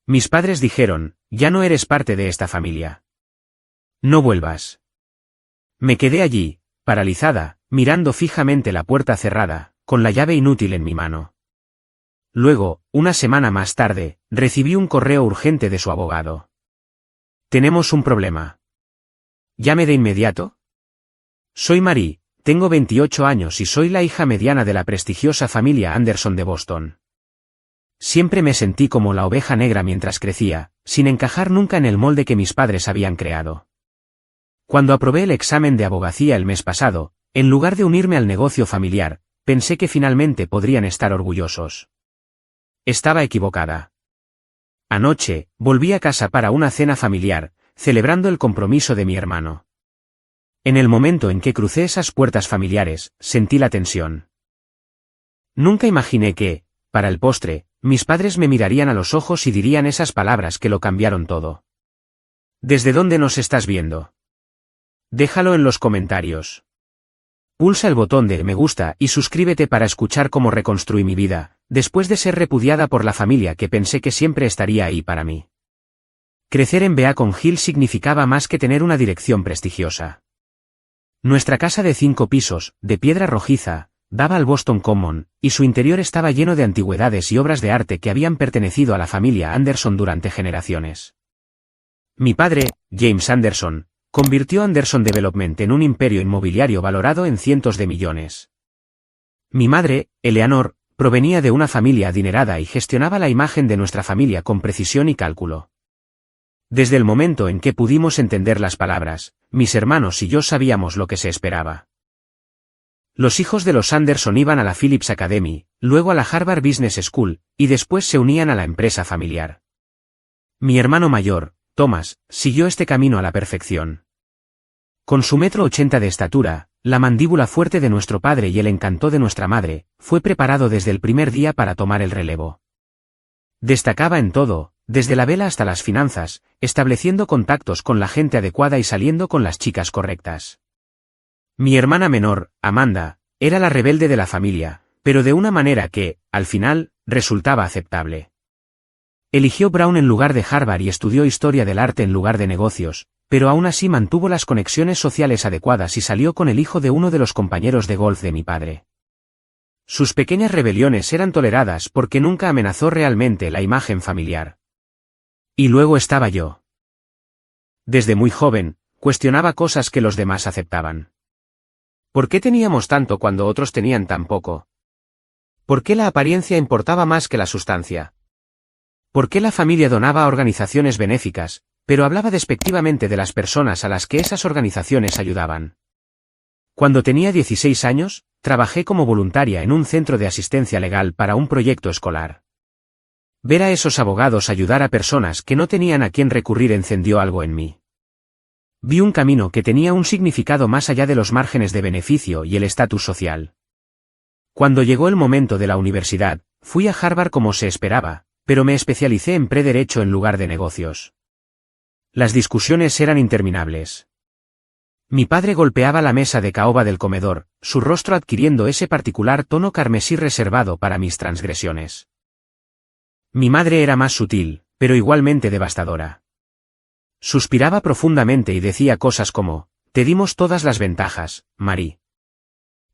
Mis padres dijeron, ya no eres parte de esta familia. No vuelvas. Me quedé allí, paralizada, mirando fijamente la puerta cerrada, con la llave inútil en mi mano. Luego, una semana más tarde, recibí un correo urgente de su abogado. Tenemos un problema. ¿Llame de inmediato? Soy Marie, tengo 28 años y soy la hija mediana de la prestigiosa familia Anderson de Boston. Siempre me sentí como la oveja negra mientras crecía, sin encajar nunca en el molde que mis padres habían creado. Cuando aprobé el examen de abogacía el mes pasado, en lugar de unirme al negocio familiar, pensé que finalmente podrían estar orgullosos. Estaba equivocada. Anoche, volví a casa para una cena familiar, celebrando el compromiso de mi hermano. En el momento en que crucé esas puertas familiares, sentí la tensión. Nunca imaginé que, para el postre, mis padres me mirarían a los ojos y dirían esas palabras que lo cambiaron todo. ¿Desde dónde nos estás viendo? Déjalo en los comentarios. Pulsa el botón de me gusta y suscríbete para escuchar cómo reconstruí mi vida, después de ser repudiada por la familia que pensé que siempre estaría ahí para mí. Crecer en Beacon Hill significaba más que tener una dirección prestigiosa. Nuestra casa de 5 pisos, de piedra rojiza, daba al Boston Common, y su interior estaba lleno de antigüedades y obras de arte que habían pertenecido a la familia Anderson durante generaciones. Mi padre, James Anderson, convirtió Anderson Development en un imperio inmobiliario valorado en cientos de millones. Mi madre, Eleanor, provenía de una familia adinerada y gestionaba la imagen de nuestra familia con precisión y cálculo. Desde el momento en que pudimos entender las palabras, mis hermanos y yo sabíamos lo que se esperaba. Los hijos de los Anderson iban a la Phillips Academy, luego a la Harvard Business School, y después se unían a la empresa familiar. Mi hermano mayor, Thomas, siguió este camino a la perfección. Con su 1,80 m de estatura, la mandíbula fuerte de nuestro padre y el encanto de nuestra madre, fue preparado desde el primer día para tomar el relevo. Destacaba en todo, desde la vela hasta las finanzas, estableciendo contactos con la gente adecuada y saliendo con las chicas correctas. Mi hermana menor, Amanda, era la rebelde de la familia, pero de una manera que, al final, resultaba aceptable. Eligió Brown en lugar de Harvard y estudió historia del arte en lugar de negocios, pero aún así mantuvo las conexiones sociales adecuadas y salió con el hijo de uno de los compañeros de golf de mi padre. Sus pequeñas rebeliones eran toleradas porque nunca amenazó realmente la imagen familiar. Y luego estaba yo. Desde muy joven, cuestionaba cosas que los demás aceptaban. ¿Por qué teníamos tanto cuando otros tenían tan poco? ¿Por qué la apariencia importaba más que la sustancia? ¿Por qué la familia donaba a organizaciones benéficas, pero hablaba despectivamente de las personas a las que esas organizaciones ayudaban? Cuando tenía 16 años, trabajé como voluntaria en un centro de asistencia legal para un proyecto escolar. Ver a esos abogados ayudar a personas que no tenían a quién recurrir encendió algo en mí. Vi un camino que tenía un significado más allá de los márgenes de beneficio y el estatus social. Cuando llegó el momento de la universidad, fui a Harvard como se esperaba, pero me especialicé en pre-derecho en lugar de negocios. Las discusiones eran interminables. Mi padre golpeaba la mesa de caoba del comedor, su rostro adquiriendo ese particular tono carmesí reservado para mis transgresiones. Mi madre era más sutil, pero igualmente devastadora. Suspiraba profundamente y decía cosas como, te dimos todas las ventajas, Marie.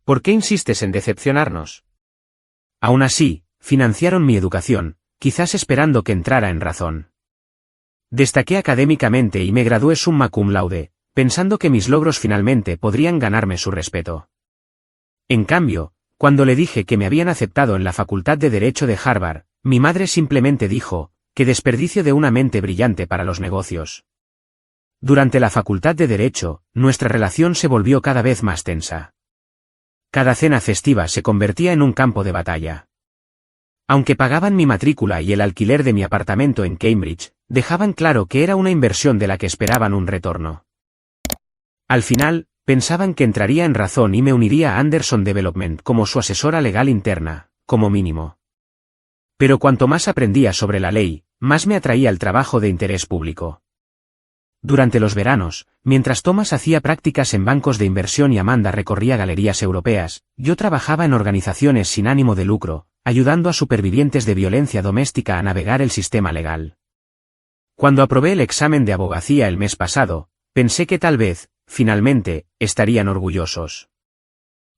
¿Por qué insistes en decepcionarnos? Aún así, financiaron mi educación, quizás esperando que entrara en razón. Destaqué académicamente y me gradué summa cum laude, pensando que mis logros finalmente podrían ganarme su respeto. En cambio, cuando le dije que me habían aceptado en la Facultad de Derecho de Harvard, mi madre simplemente dijo, qué desperdicio de una mente brillante para los negocios. Durante la Facultad de Derecho, nuestra relación se volvió cada vez más tensa. Cada cena festiva se convertía en un campo de batalla. Aunque pagaban mi matrícula y el alquiler de mi apartamento en Cambridge, dejaban claro que era una inversión de la que esperaban un retorno. Al final, pensaban que entraría en razón y me uniría a Anderson Development como su asesora legal interna, como mínimo. Pero cuanto más aprendía sobre la ley, más me atraía el trabajo de interés público. Durante los veranos, mientras Thomas hacía prácticas en bancos de inversión y Amanda recorría galerías europeas, yo trabajaba en organizaciones sin ánimo de lucro, ayudando a supervivientes de violencia doméstica a navegar el sistema legal. Cuando aprobé el examen de abogacía el mes pasado, pensé que tal vez, finalmente, estarían orgullosos.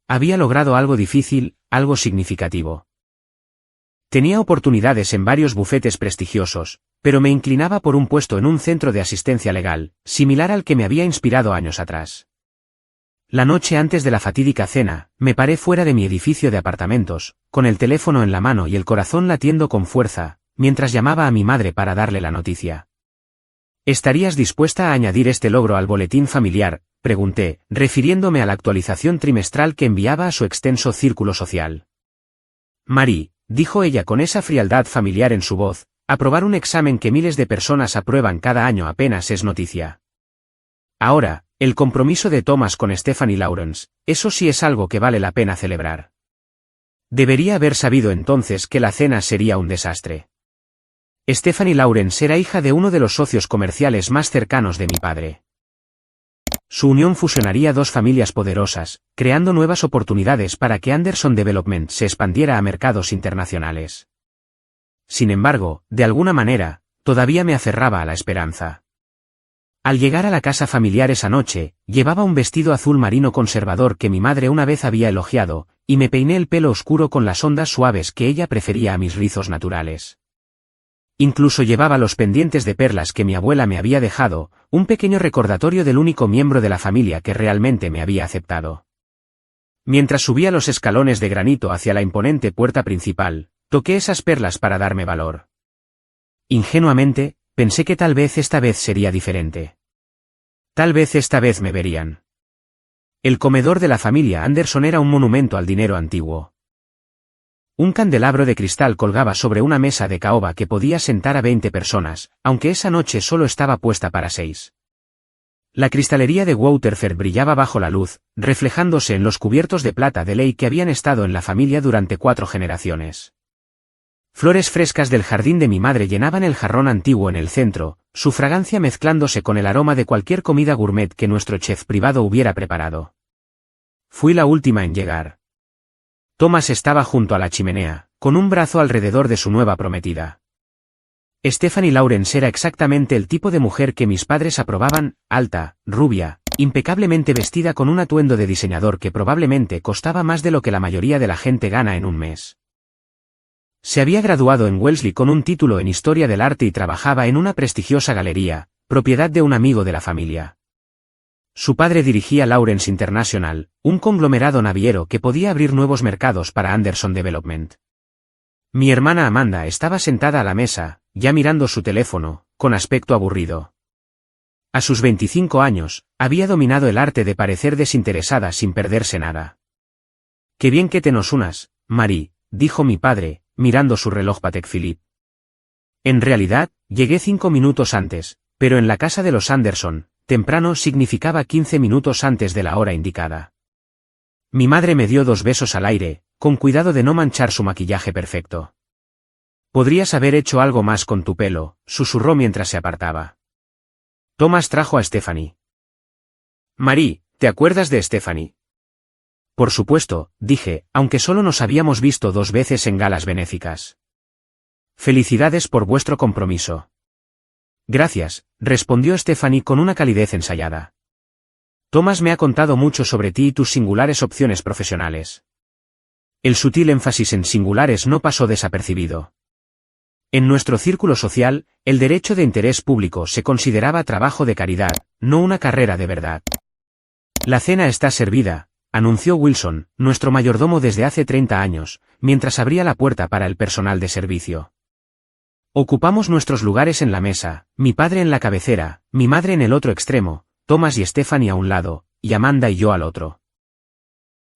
Había logrado algo difícil, algo significativo. Tenía oportunidades en varios bufetes prestigiosos, pero me inclinaba por un puesto en un centro de asistencia legal, similar al que me había inspirado años atrás. La noche antes de la fatídica cena, me paré fuera de mi edificio de apartamentos, con el teléfono en la mano y el corazón latiendo con fuerza, mientras llamaba a mi madre para darle la noticia. ¿Estarías dispuesta a añadir este logro al boletín familiar?, pregunté, refiriéndome a la actualización trimestral que enviaba a su extenso círculo social. Mari, dijo ella con esa frialdad familiar en su voz, aprobar un examen que miles de personas aprueban cada año apenas es noticia. Ahora, el compromiso de Thomas con Stephanie Lawrence, eso sí es algo que vale la pena celebrar. Debería haber sabido entonces que la cena sería un desastre. Stephanie Lawrence era hija de uno de los socios comerciales más cercanos de mi padre. Su unión fusionaría dos familias poderosas, creando nuevas oportunidades para que Anderson Development se expandiera a mercados internacionales. Sin embargo, de alguna manera, todavía me aferraba a la esperanza. Al llegar a la casa familiar esa noche, llevaba un vestido azul marino conservador que mi madre una vez había elogiado, y me peiné el pelo oscuro con las ondas suaves que ella prefería a mis rizos naturales. Incluso llevaba los pendientes de perlas que mi abuela me había dejado, un pequeño recordatorio del único miembro de la familia que realmente me había aceptado. Mientras subía los escalones de granito hacia la imponente puerta principal, toqué esas perlas para darme valor. Ingenuamente, pensé que tal vez esta vez sería diferente. Tal vez esta vez me verían. El comedor de la familia Anderson era un monumento al dinero antiguo. Un candelabro de cristal colgaba sobre una mesa de caoba que podía sentar a 20 personas, aunque esa noche solo estaba puesta para 6. La cristalería de Waterford brillaba bajo la luz, reflejándose en los cubiertos de plata de ley que habían estado en la familia durante 4 generaciones. Flores frescas del jardín de mi madre llenaban el jarrón antiguo en el centro, su fragancia mezclándose con el aroma de cualquier comida gourmet que nuestro chef privado hubiera preparado. Fui la última en llegar. Thomas estaba junto a la chimenea, con un brazo alrededor de su nueva prometida. Stephanie Lawrence era exactamente el tipo de mujer que mis padres aprobaban, alta, rubia, impecablemente vestida con un atuendo de diseñador que probablemente costaba más de lo que la mayoría de la gente gana en un mes. Se había graduado en Wellesley con un título en Historia del Arte y trabajaba en una prestigiosa galería, propiedad de un amigo de la familia. Su padre dirigía Lawrence International, un conglomerado naviero que podía abrir nuevos mercados para Anderson Development. Mi hermana Amanda estaba sentada a la mesa, ya mirando su teléfono, con aspecto aburrido. A sus 25 años, había dominado el arte de parecer desinteresada sin perderse nada. «Qué bien que te nos unas, Mari», dijo mi padre, mirando su reloj Patek Philippe. En realidad, llegué 5 minutos antes, pero en la casa de los Anderson, temprano significaba 15 minutos antes de la hora indicada. Mi madre me dio 2 besos al aire, con cuidado de no manchar su maquillaje perfecto. «Podrías haber hecho algo más con tu pelo», susurró mientras se apartaba. Thomas trajo a Stephanie. «Mari, ¿te acuerdas de Stephanie?» «Por supuesto», dije, aunque solo nos habíamos visto 2 veces en galas benéficas. «Felicidades por vuestro compromiso». «Gracias», respondió Stephanie con una calidez ensayada. «Thomas me ha contado mucho sobre ti y tus singulares opciones profesionales». El sutil énfasis en singulares no pasó desapercibido. En nuestro círculo social, el derecho de interés público se consideraba trabajo de caridad, no una carrera de verdad. «La cena está servida», anunció Wilson, nuestro mayordomo desde hace 30 años, mientras abría la puerta para el personal de servicio. Ocupamos nuestros lugares en la mesa, mi padre en la cabecera, mi madre en el otro extremo, Thomas y Stephanie a un lado, y Amanda y yo al otro.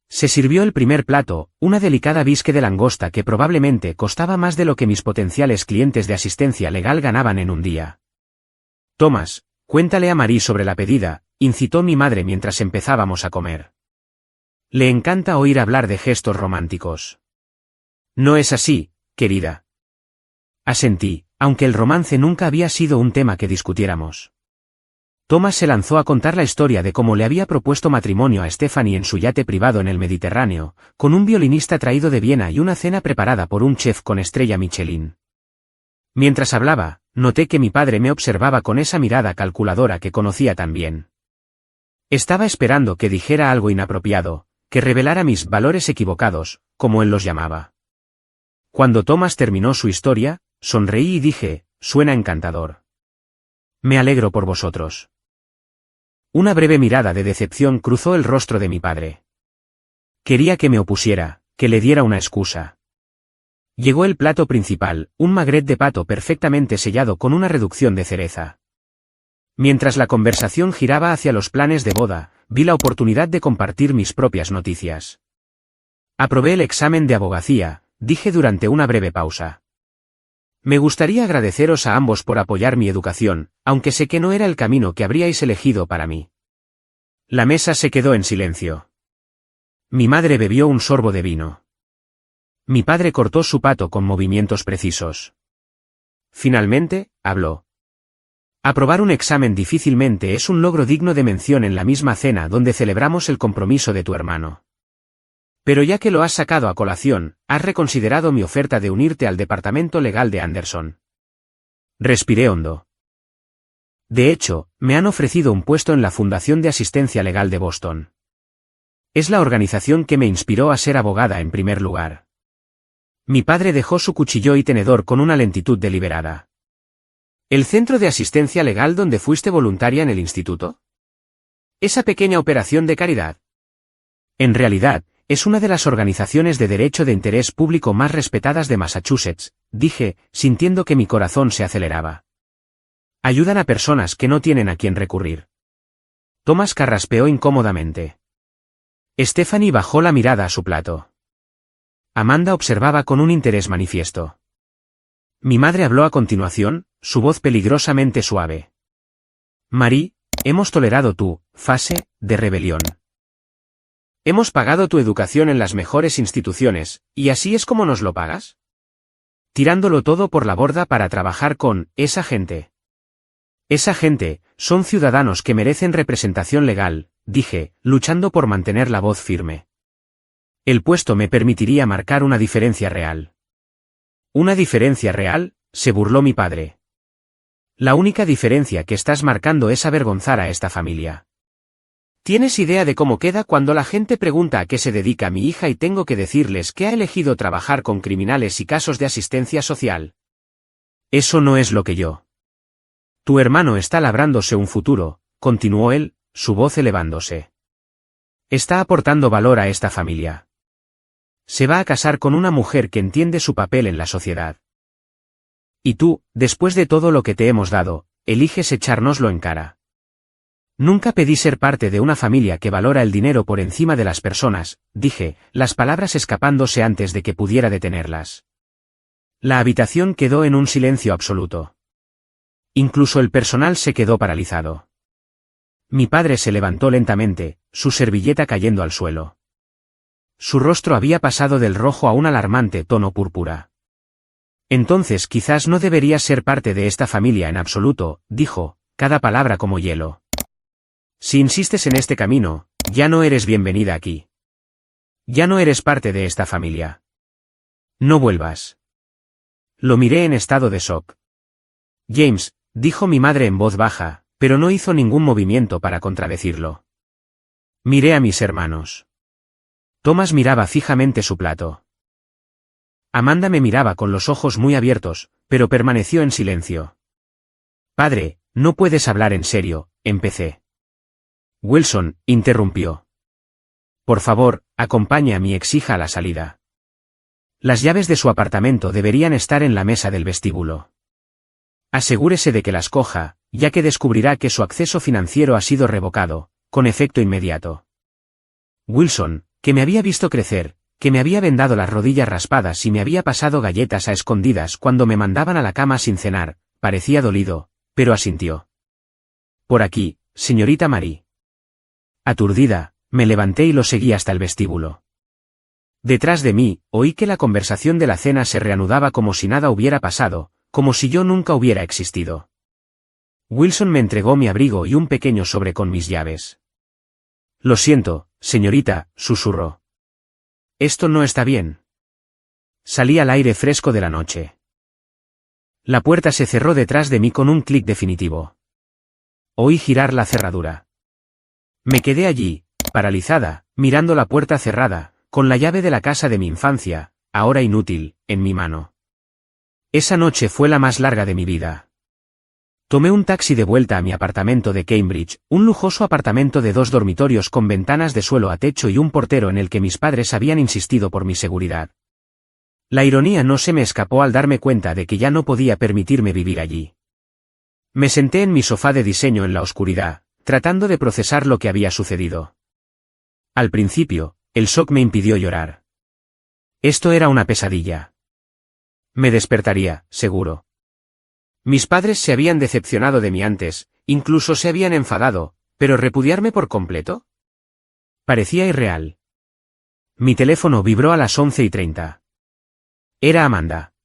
Se sirvió el primer plato, una delicada bisque de langosta que probablemente costaba más de lo que mis potenciales clientes de asistencia legal ganaban en un día. «Thomas, cuéntale a Marie sobre la pedida», incitó mi madre mientras empezábamos a comer. «Le encanta oír hablar de gestos románticos». «No es así, querida». Asentí, aunque el romance nunca había sido un tema que discutiéramos. Thomas se lanzó a contar la historia de cómo le había propuesto matrimonio a Stephanie en su yate privado en el Mediterráneo, con un violinista traído de Viena y una cena preparada por un chef con estrella Michelin. Mientras hablaba, noté que mi padre me observaba con esa mirada calculadora que conocía tan bien. Estaba esperando que dijera algo inapropiado, que revelara mis valores equivocados, como él los llamaba. Cuando Thomas terminó su historia, sonreí y dije, suena encantador. Me alegro por vosotros. Una breve mirada de decepción cruzó el rostro de mi padre. Quería que me opusiera, que le diera una excusa. Llegó el plato principal, un magret de pato perfectamente sellado con una reducción de cereza. Mientras la conversación giraba hacia los planes de boda, vi la oportunidad de compartir mis propias noticias. Aprobé el examen de abogacía, dije durante una breve pausa. Me gustaría agradeceros a ambos por apoyar mi educación, aunque sé que no era el camino que habríais elegido para mí. La mesa se quedó en silencio. Mi madre bebió un sorbo de vino. Mi padre cortó su pato con movimientos precisos. Finalmente, habló. Aprobar un examen difícilmente es un logro digno de mención en la misma cena donde celebramos el compromiso de tu hermano. Pero ya que lo has sacado a colación, ¿has reconsiderado mi oferta de unirte al departamento legal de Anderson? Respiré hondo. De hecho, me han ofrecido un puesto en la Fundación de Asistencia Legal de Boston. Es la organización que me inspiró a ser abogada en primer lugar. Mi padre dejó su cuchillo y tenedor con una lentitud deliberada. ¿El centro de asistencia legal donde fuiste voluntaria en el instituto? ¿Esa pequeña operación de caridad? En realidad, es una de las organizaciones de derecho de interés público más respetadas de Massachusetts, dije, sintiendo que mi corazón se aceleraba. Ayudan a personas que no tienen a quién recurrir. Thomas carraspeó incómodamente. Stephanie bajó la mirada a su plato. Amanda observaba con un interés manifiesto. Mi madre habló a continuación, su voz peligrosamente suave. Marie, hemos tolerado tu fase de rebelión. Hemos pagado tu educación en las mejores instituciones, ¿y así es como nos lo pagas? Tirándolo todo por la borda para trabajar con esa gente. Esa gente, son ciudadanos que merecen representación legal, dije, luchando por mantener la voz firme. El puesto me permitiría marcar una diferencia real. ¿Una diferencia real?, se burló mi padre. La única diferencia que estás marcando es avergonzar a esta familia. ¿Tienes idea de cómo queda cuando la gente pregunta a qué se dedica mi hija y tengo que decirles que ha elegido trabajar con criminales y casos de asistencia social? Eso no es lo que yo. Tu hermano está labrándose un futuro, continuó él, su voz elevándose. Está aportando valor a esta familia. Se va a casar con una mujer que entiende su papel en la sociedad. Y tú, después de todo lo que te hemos dado, eliges echárnoslo en cara. Nunca pedí ser parte de una familia que valora el dinero por encima de las personas, dije, las palabras escapándose antes de que pudiera detenerlas. La habitación quedó en un silencio absoluto. Incluso el personal se quedó paralizado. Mi padre se levantó lentamente, su servilleta cayendo al suelo. Su rostro había pasado del rojo a un alarmante tono púrpura. Entonces quizás no deberías ser parte de esta familia en absoluto, dijo, cada palabra como hielo. Si insistes en este camino, ya no eres bienvenida aquí. Ya no eres parte de esta familia. No vuelvas. Lo miré en estado de shock. James, dijo mi madre en voz baja, pero no hizo ningún movimiento para contradecirlo. Miré a mis hermanos. Thomas miraba fijamente su plato. Amanda me miraba con los ojos muy abiertos, pero permaneció en silencio. Padre, no puedes hablar en serio, empecé. Wilson, interrumpió. Por favor, acompañe a mi ex-hija a la salida. Las llaves de su apartamento deberían estar en la mesa del vestíbulo. Asegúrese de que las coja, ya que descubrirá que su acceso financiero ha sido revocado, con efecto inmediato. Wilson, que me había visto crecer, que me había vendado las rodillas raspadas y me había pasado galletas a escondidas cuando me mandaban a la cama sin cenar, parecía dolido, pero asintió. Por aquí, señorita Marie. Aturdida, me levanté y lo seguí hasta el vestíbulo. Detrás de mí, oí que la conversación de la cena se reanudaba como si nada hubiera pasado, como si yo nunca hubiera existido. Wilson me entregó mi abrigo y un pequeño sobre con mis llaves. Lo siento, señorita, susurró. Esto no está bien. Salí al aire fresco de la noche. La puerta se cerró detrás de mí con un clic definitivo. Oí girar la cerradura. Me quedé allí, paralizada, mirando la puerta cerrada, con la llave de la casa de mi infancia, ahora inútil, en mi mano. Esa noche fue la más larga de mi vida. Tomé un taxi de vuelta a mi apartamento de Cambridge, un lujoso apartamento de 2 dormitorios con ventanas de suelo a techo y un portero en el que mis padres habían insistido por mi seguridad. La ironía no se me escapó al darme cuenta de que ya no podía permitirme vivir allí. Me senté en mi sofá de diseño en la oscuridad, tratando de procesar lo que había sucedido. Al principio, el shock me impidió llorar. Esto era una pesadilla. Me despertaría, seguro. Mis padres se habían decepcionado de mí antes, incluso se habían enfadado, pero ¿repudiarme por completo? Parecía irreal. Mi teléfono vibró a las 11:30. Era Amanda.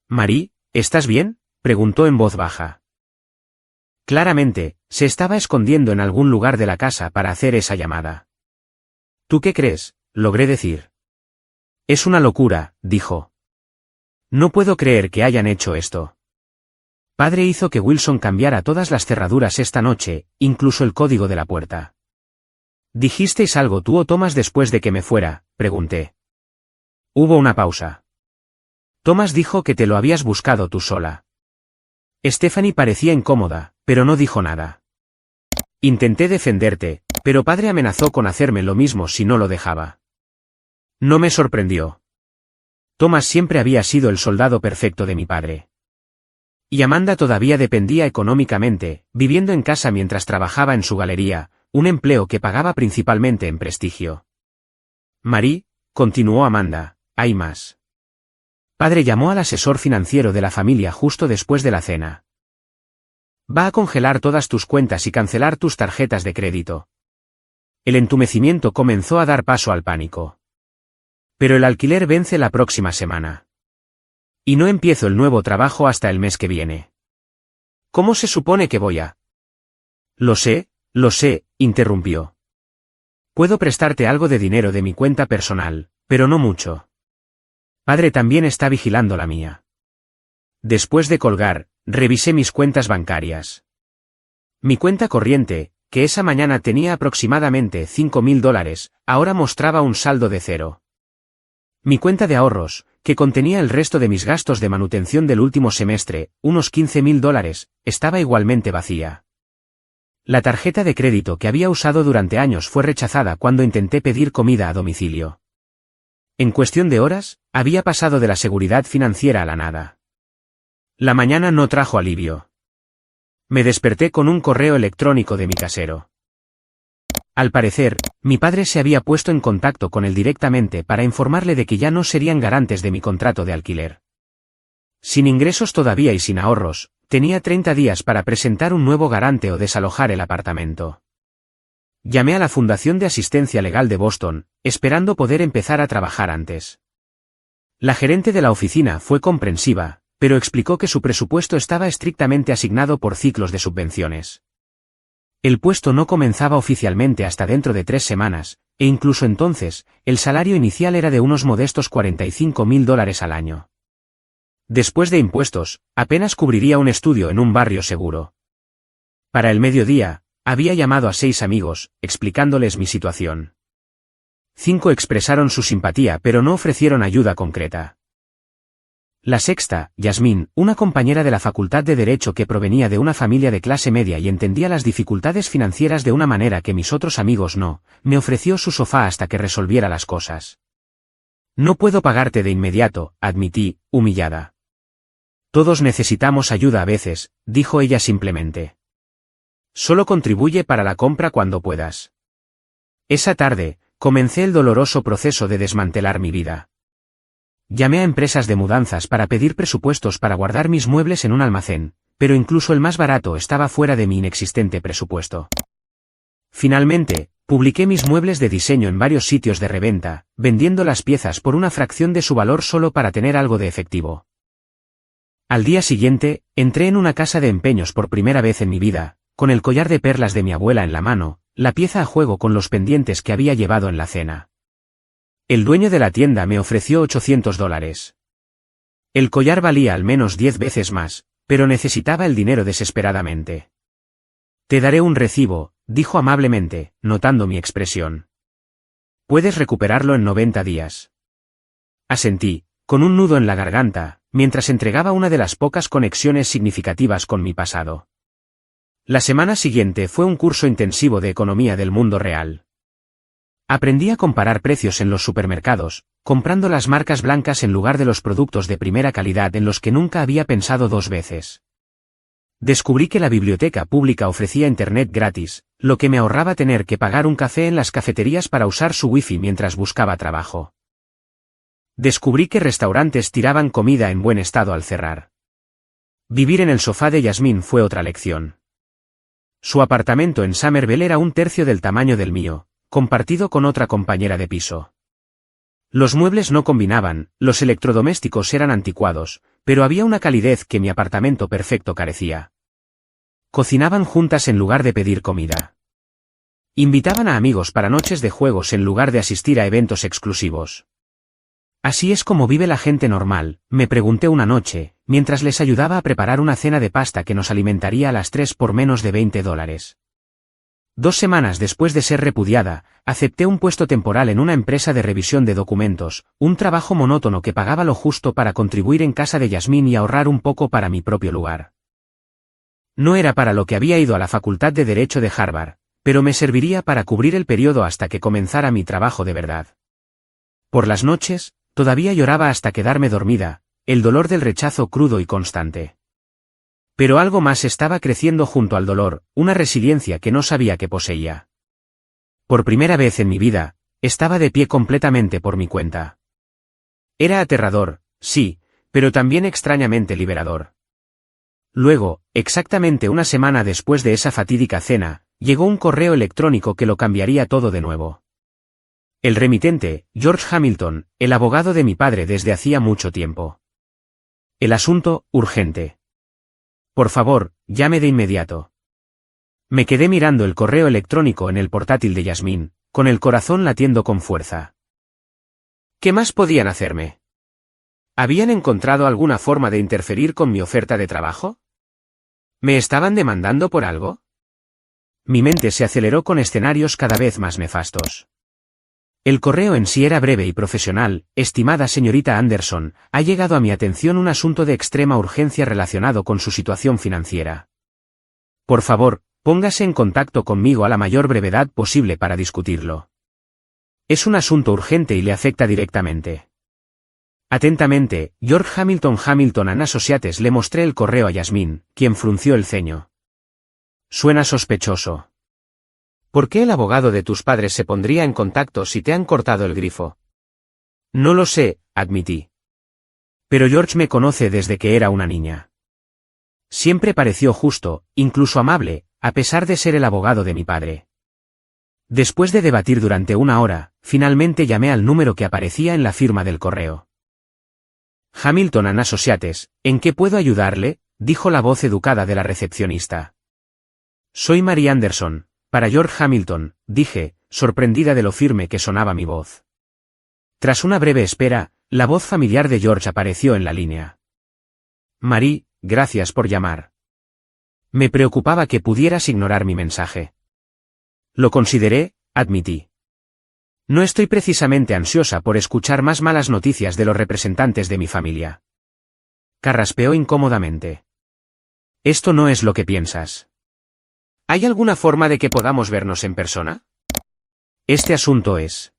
«Marie, ¿estás bien?», preguntó en voz baja. Claramente, se estaba escondiendo en algún lugar de la casa para hacer esa llamada. «¿Tú qué crees?», logré decir. «Es una locura», dijo. «No puedo creer que hayan hecho esto. Padre hizo que Wilson cambiara todas las cerraduras esta noche, incluso el código de la puerta». «¿Dijisteis algo tú o Thomas después de que me fuera?», pregunté. Hubo una pausa. «Thomas dijo que te lo habías buscado tú sola». Stephanie parecía incómoda, pero no dijo nada. «Intenté defenderte, pero padre amenazó con hacerme lo mismo si no lo dejaba». No me sorprendió. Thomas siempre había sido el soldado perfecto de mi padre. Y Amanda todavía dependía económicamente, viviendo en casa mientras trabajaba en su galería, un empleo que pagaba principalmente en prestigio. «Marie», continuó Amanda, «hay más». Padre llamó al asesor financiero de la familia justo después de la cena. «Va a congelar todas tus cuentas y cancelar tus tarjetas de crédito». El entumecimiento comenzó a dar paso al pánico. «Pero el alquiler vence la próxima semana. Y no empiezo el nuevo trabajo hasta el mes que viene. ¿Cómo se supone que voy a...?» Lo sé», interrumpió. «Puedo prestarte algo de dinero de mi cuenta personal, pero no mucho. Padre también está vigilando la mía». Después de colgar, revisé mis cuentas bancarias. Mi cuenta corriente, que esa mañana tenía aproximadamente $5.000, ahora mostraba un saldo de 0. Mi cuenta de ahorros, que contenía el resto de mis gastos de manutención del último semestre, unos $15.000, estaba igualmente vacía. La tarjeta de crédito que había usado durante años fue rechazada cuando intenté pedir comida a domicilio. En cuestión de horas, había pasado de la seguridad financiera a la nada. La mañana no trajo alivio. Me desperté con un correo electrónico de mi casero. Al parecer, mi padre se había puesto en contacto con él directamente para informarle de que ya no serían garantes de mi contrato de alquiler. Sin ingresos todavía y sin ahorros, tenía 30 días para presentar un nuevo garante o desalojar el apartamento. Llamé a la Fundación de Asistencia Legal de Boston, esperando poder empezar a trabajar antes. La gerente de la oficina fue comprensiva, pero explicó que su presupuesto estaba estrictamente asignado por ciclos de subvenciones. El puesto no comenzaba oficialmente hasta dentro de 3 semanas, e incluso entonces, el salario inicial era de unos modestos $45.000 al año. Después de impuestos, apenas cubriría un estudio en un barrio seguro. Para el mediodía, había llamado a 6 amigos, explicándoles mi situación. 5 expresaron su simpatía pero no ofrecieron ayuda concreta. La sexta, Yasmín, una compañera de la Facultad de Derecho que provenía de una familia de clase media y entendía las dificultades financieras de una manera que mis otros amigos no, me ofreció su sofá hasta que resolviera las cosas. «No puedo pagarte de inmediato», admití, humillada. «Todos necesitamos ayuda a veces», dijo ella simplemente. «Solo contribuye para la compra cuando puedas». Esa tarde, comencé el doloroso proceso de desmantelar mi vida. Llamé a empresas de mudanzas para pedir presupuestos para guardar mis muebles en un almacén, pero incluso el más barato estaba fuera de mi inexistente presupuesto. Finalmente, publiqué mis muebles de diseño en varios sitios de reventa, vendiendo las piezas por una fracción de su valor solo para tener algo de efectivo. Al día siguiente, entré en una casa de empeños por primera vez en mi vida, con el collar de perlas de mi abuela en la mano, la pieza a juego con los pendientes que había llevado en la cena. El dueño de la tienda me ofreció $800. El collar valía al menos 10 veces más, pero necesitaba el dinero desesperadamente. Te daré un recibo, dijo amablemente, notando mi expresión. Puedes recuperarlo en 90 días. Asentí, con un nudo en la garganta, mientras entregaba una de las pocas conexiones significativas con mi pasado. La semana siguiente fue un curso intensivo de economía del mundo real. Aprendí a comparar precios en los supermercados, comprando las marcas blancas en lugar de los productos de primera calidad en los que nunca había pensado 2 veces. Descubrí que la biblioteca pública ofrecía internet gratis, lo que me ahorraba tener que pagar un café en las cafeterías para usar su wifi mientras buscaba trabajo. Descubrí que restaurantes tiraban comida en buen estado al cerrar. Vivir en el sofá de Yasmín fue otra lección. Su apartamento en Somerville era 1/3 del tamaño del mío, compartido con otra compañera de piso. Los muebles no combinaban, los electrodomésticos eran anticuados, pero había una calidez que mi apartamento perfecto carecía. Cocinaban juntas en lugar de pedir comida. Invitaban a amigos para noches de juegos en lugar de asistir a eventos exclusivos. ¿Así es como vive la gente normal?, me pregunté una noche, mientras les ayudaba a preparar una cena de pasta que nos alimentaría a las 3 por menos de $20. 2 semanas después de ser repudiada, acepté un puesto temporal en una empresa de revisión de documentos, un trabajo monótono que pagaba lo justo para contribuir en casa de Yasmín y ahorrar un poco para mi propio lugar. No era para lo que había ido a la Facultad de Derecho de Harvard, pero me serviría para cubrir el periodo hasta que comenzara mi trabajo de verdad. Por las noches, todavía lloraba hasta quedarme dormida, el dolor del rechazo crudo y constante. Pero algo más estaba creciendo junto al dolor, una resiliencia que no sabía que poseía. Por primera vez en mi vida, estaba de pie completamente por mi cuenta. Era aterrador, sí, pero también extrañamente liberador. Luego, exactamente una semana después de esa fatídica cena, llegó un correo electrónico que lo cambiaría todo de nuevo. El remitente, George Hamilton, el abogado de mi padre desde hacía mucho tiempo. El asunto, urgente. Por favor, llame de inmediato. Me quedé mirando el correo electrónico en el portátil de Yasmín, con el corazón latiendo con fuerza. ¿Qué más podían hacerme? ¿Habían encontrado alguna forma de interferir con mi oferta de trabajo? ¿Me estaban demandando por algo? Mi mente se aceleró con escenarios cada vez más nefastos. El correo en sí era breve y profesional. Estimada señorita Anderson, ha llegado a mi atención un asunto de extrema urgencia relacionado con su situación financiera. Por favor, póngase en contacto conmigo a la mayor brevedad posible para discutirlo. Es un asunto urgente y le afecta directamente. Atentamente, George Hamilton. Hamilton and Associates. Le mostré el correo a Yasmín, quien frunció el ceño. Suena sospechoso. ¿Por qué el abogado de tus padres se pondría en contacto si te han cortado el grifo? No lo sé, admití. Pero George me conoce desde que era una niña. Siempre pareció justo, incluso amable, a pesar de ser el abogado de mi padre. Después de debatir durante 1 hora, finalmente llamé al número que aparecía en la firma del correo. Hamilton and Associates, ¿en qué puedo ayudarle?, dijo la voz educada de la recepcionista. Soy Mary Anderson. Para George Hamilton, dije, sorprendida de lo firme que sonaba mi voz. Tras una breve espera, la voz familiar de George apareció en la línea. Mary, gracias por llamar. Me preocupaba que pudieras ignorar mi mensaje. Lo consideré, admití. No estoy precisamente ansiosa por escuchar más malas noticias de los representantes de mi familia. Carraspeó incómodamente. Esto no es lo que piensas. ¿Hay alguna forma de que podamos vernos en persona? Este asunto es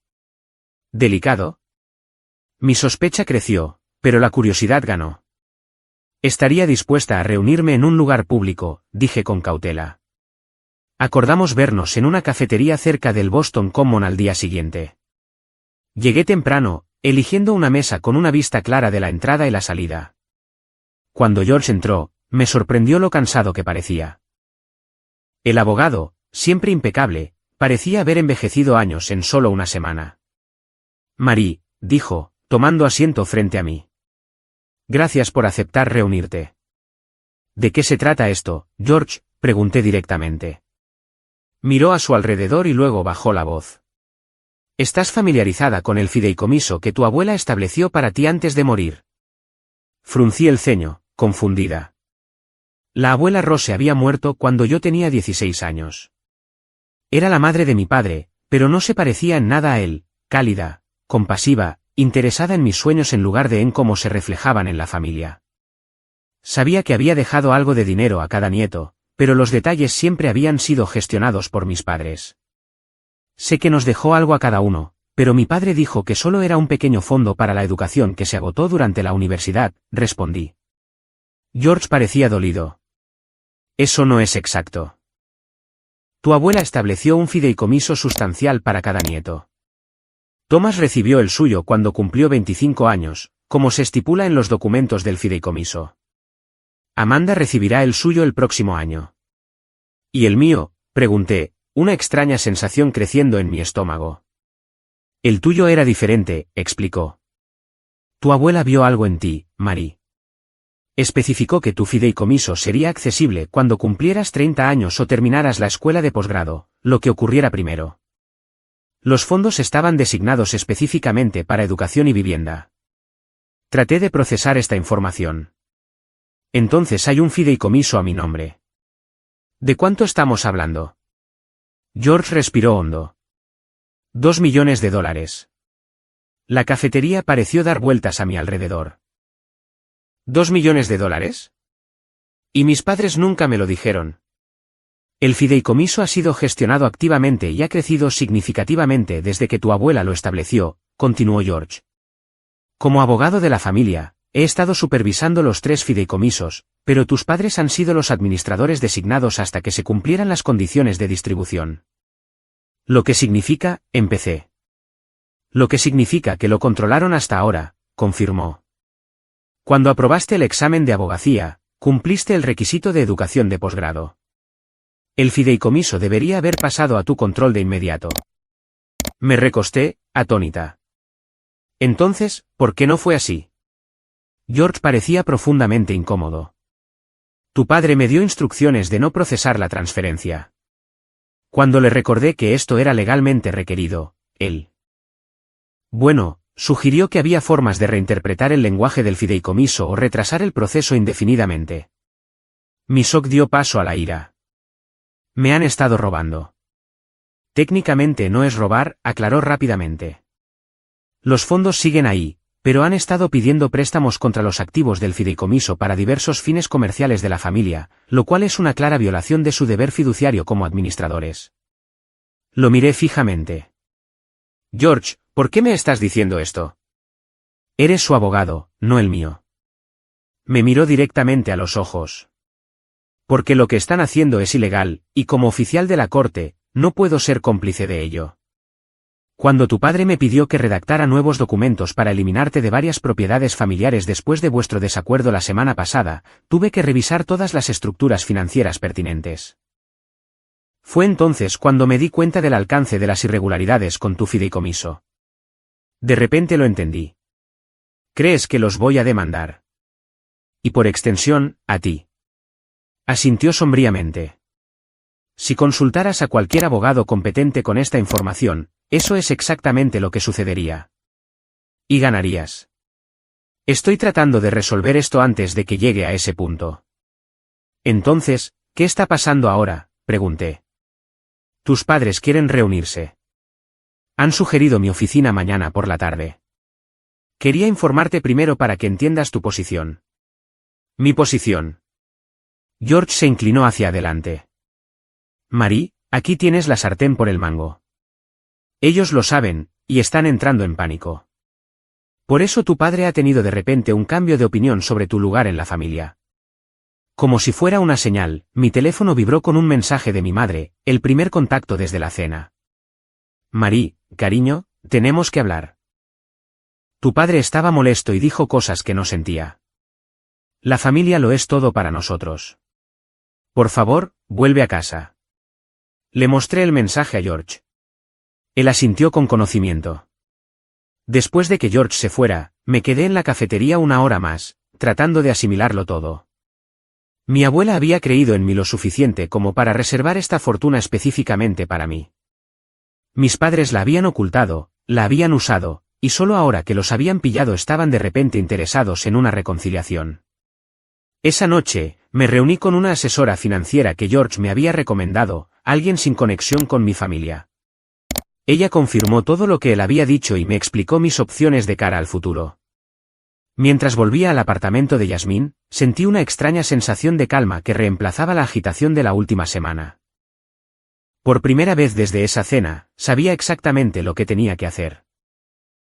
delicado. Mi sospecha creció, pero la curiosidad ganó. Estaría dispuesta a reunirme en un lugar público, dije con cautela. Acordamos vernos en una cafetería cerca del Boston Common al día siguiente. Llegué temprano, eligiendo una mesa con una vista clara de la entrada y la salida. Cuando George entró, me sorprendió lo cansado que parecía. El abogado, siempre impecable, parecía haber envejecido años en solo una semana. Mary, dijo, tomando asiento frente a mí. Gracias por aceptar reunirte. ¿De qué se trata esto, George?, pregunté directamente. Miró a su alrededor y luego bajó la voz. ¿Estás familiarizada con el fideicomiso que tu abuela estableció para ti antes de morir? Fruncí el ceño, confundida. La abuela Rose había muerto cuando yo tenía 16 años. Era la madre de mi padre, pero no se parecía en nada a él, cálida, compasiva, interesada en mis sueños en lugar de en cómo se reflejaban en la familia. Sabía que había dejado algo de dinero a cada nieto, pero los detalles siempre habían sido gestionados por mis padres. Sé que nos dejó algo a cada uno, pero mi padre dijo que solo era un pequeño fondo para la educación que se agotó durante la universidad, respondí. George parecía dolido. Eso no es exacto. Tu abuela estableció un fideicomiso sustancial para cada nieto. Thomas recibió el suyo cuando cumplió 25 años, como se estipula en los documentos del fideicomiso. Amanda recibirá el suyo el próximo año. ¿Y el mío?, pregunté, una extraña sensación creciendo en mi estómago. El tuyo era diferente, explicó. Tu abuela vio algo en ti, Marie. Especificó que tu fideicomiso sería accesible cuando cumplieras 30 años o terminaras la escuela de posgrado, lo que ocurriera primero. Los fondos estaban designados específicamente para educación y vivienda. Traté de procesar esta información. Entonces hay un fideicomiso a mi nombre. ¿De cuánto estamos hablando? George respiró hondo. $2 millones. La cafetería pareció dar vueltas a mi alrededor. ¿$2 millones? Y mis padres nunca me lo dijeron. El fideicomiso ha sido gestionado activamente y ha crecido significativamente desde que tu abuela lo estableció, continuó George. Como abogado de la familia, he estado supervisando los 3 fideicomisos, pero tus padres han sido los administradores designados hasta que se cumplieran las condiciones de distribución. Lo que significa, empecé. Lo que significa que lo controlaron hasta ahora, confirmó. Cuando aprobaste el examen de abogacía, cumpliste el requisito de educación de posgrado. El fideicomiso debería haber pasado a tu control de inmediato. Me recosté, atónita. Entonces, ¿por qué no fue así? George parecía profundamente incómodo. Tu padre me dio instrucciones de no procesar la transferencia. Cuando le recordé que esto era legalmente requerido, él. Bueno, sugirió que había formas de reinterpretar el lenguaje del fideicomiso o retrasar el proceso indefinidamente. Mi shock dio paso a la ira. Me han estado robando. Técnicamente no es robar, aclaró rápidamente. Los fondos siguen ahí, pero han estado pidiendo préstamos contra los activos del fideicomiso para diversos fines comerciales de la familia, lo cual es una clara violación de su deber fiduciario como administradores. Lo miré fijamente. George, ¿por qué me estás diciendo esto? Eres su abogado, no el mío. Me miró directamente a los ojos. Porque lo que están haciendo es ilegal, y como oficial de la corte, no puedo ser cómplice de ello. Cuando tu padre me pidió que redactara nuevos documentos para eliminarte de varias propiedades familiares después de vuestro desacuerdo la semana pasada, tuve que revisar todas las estructuras financieras pertinentes. Fue entonces cuando me di cuenta del alcance de las irregularidades con tu fideicomiso. De repente lo entendí. ¿Crees que los voy a demandar? Y por extensión, a ti. Asintió sombríamente. Si consultaras a cualquier abogado competente con esta información, eso es exactamente lo que sucedería. Y ganarías. Estoy tratando de resolver esto antes de que llegue a ese punto. Entonces, ¿qué está pasando ahora?, pregunté. Tus padres quieren reunirse. Han sugerido mi oficina mañana por la tarde. Quería informarte primero para que entiendas tu posición. Mi posición. George se inclinó hacia adelante. Marie, aquí tienes la sartén por el mango. Ellos lo saben, y están entrando en pánico. Por eso tu padre ha tenido de repente un cambio de opinión sobre tu lugar en la familia. Como si fuera una señal, mi teléfono vibró con un mensaje de mi madre, el primer contacto desde la cena. Marie, cariño, tenemos que hablar. Tu padre estaba molesto y dijo cosas que no sentía. La familia lo es todo para nosotros. Por favor, vuelve a casa. Le mostré el mensaje a George. Él asintió con conocimiento. Después de que George se fuera, me quedé en la cafetería una hora más, tratando de asimilarlo todo. Mi abuela había creído en mí lo suficiente como para reservar esta fortuna específicamente para mí. Mis padres la habían ocultado, la habían usado, y solo ahora que los habían pillado estaban de repente interesados en una reconciliación. Esa noche, me reuní con una asesora financiera que George me había recomendado, alguien sin conexión con mi familia. Ella confirmó todo lo que él había dicho y me explicó mis opciones de cara al futuro. Mientras volvía al apartamento de Yasmín, sentí una extraña sensación de calma que reemplazaba la agitación de la última semana. Por primera vez desde esa cena, sabía exactamente lo que tenía que hacer.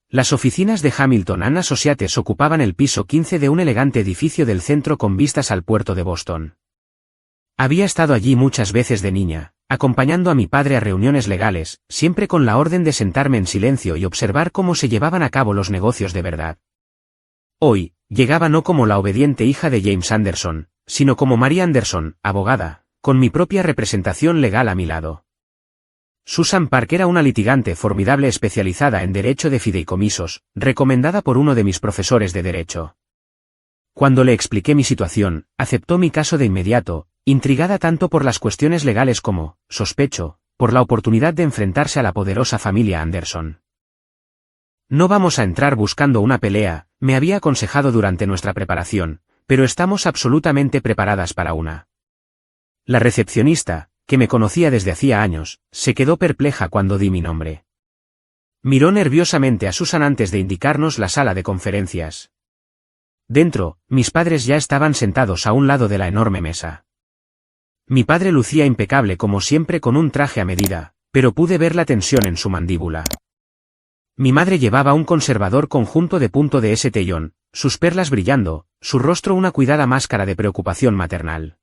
Las oficinas de Hamilton and Associates ocupaban el piso 15 de un elegante edificio del centro con vistas al puerto de Boston. Había estado allí muchas veces de niña, acompañando a mi padre a reuniones legales, siempre con la orden de sentarme en silencio y observar cómo se llevaban a cabo los negocios de verdad. Hoy, llegaba no como la obediente hija de James Anderson, sino como Mary Anderson, abogada, con mi propia representación legal a mi lado. Susan Park era una litigante formidable especializada en derecho de fideicomisos, recomendada por uno de mis profesores de derecho. Cuando le expliqué mi situación, aceptó mi caso de inmediato, intrigada tanto por las cuestiones legales como, sospecho, por la oportunidad de enfrentarse a la poderosa familia Anderson. No vamos a entrar buscando una pelea, me había aconsejado durante nuestra preparación, pero estamos absolutamente preparadas para una. La recepcionista, que me conocía desde hacía años, se quedó perpleja cuando di mi nombre. Miró nerviosamente a Susan antes de indicarnos la sala de conferencias. Dentro, mis padres ya estaban sentados a un lado de la enorme mesa. Mi padre lucía impecable como siempre con un traje a medida, pero pude ver la tensión en su mandíbula. Mi madre llevaba un conservador conjunto de punto de estellón, sus perlas brillando, su rostro una cuidada máscara de preocupación maternal.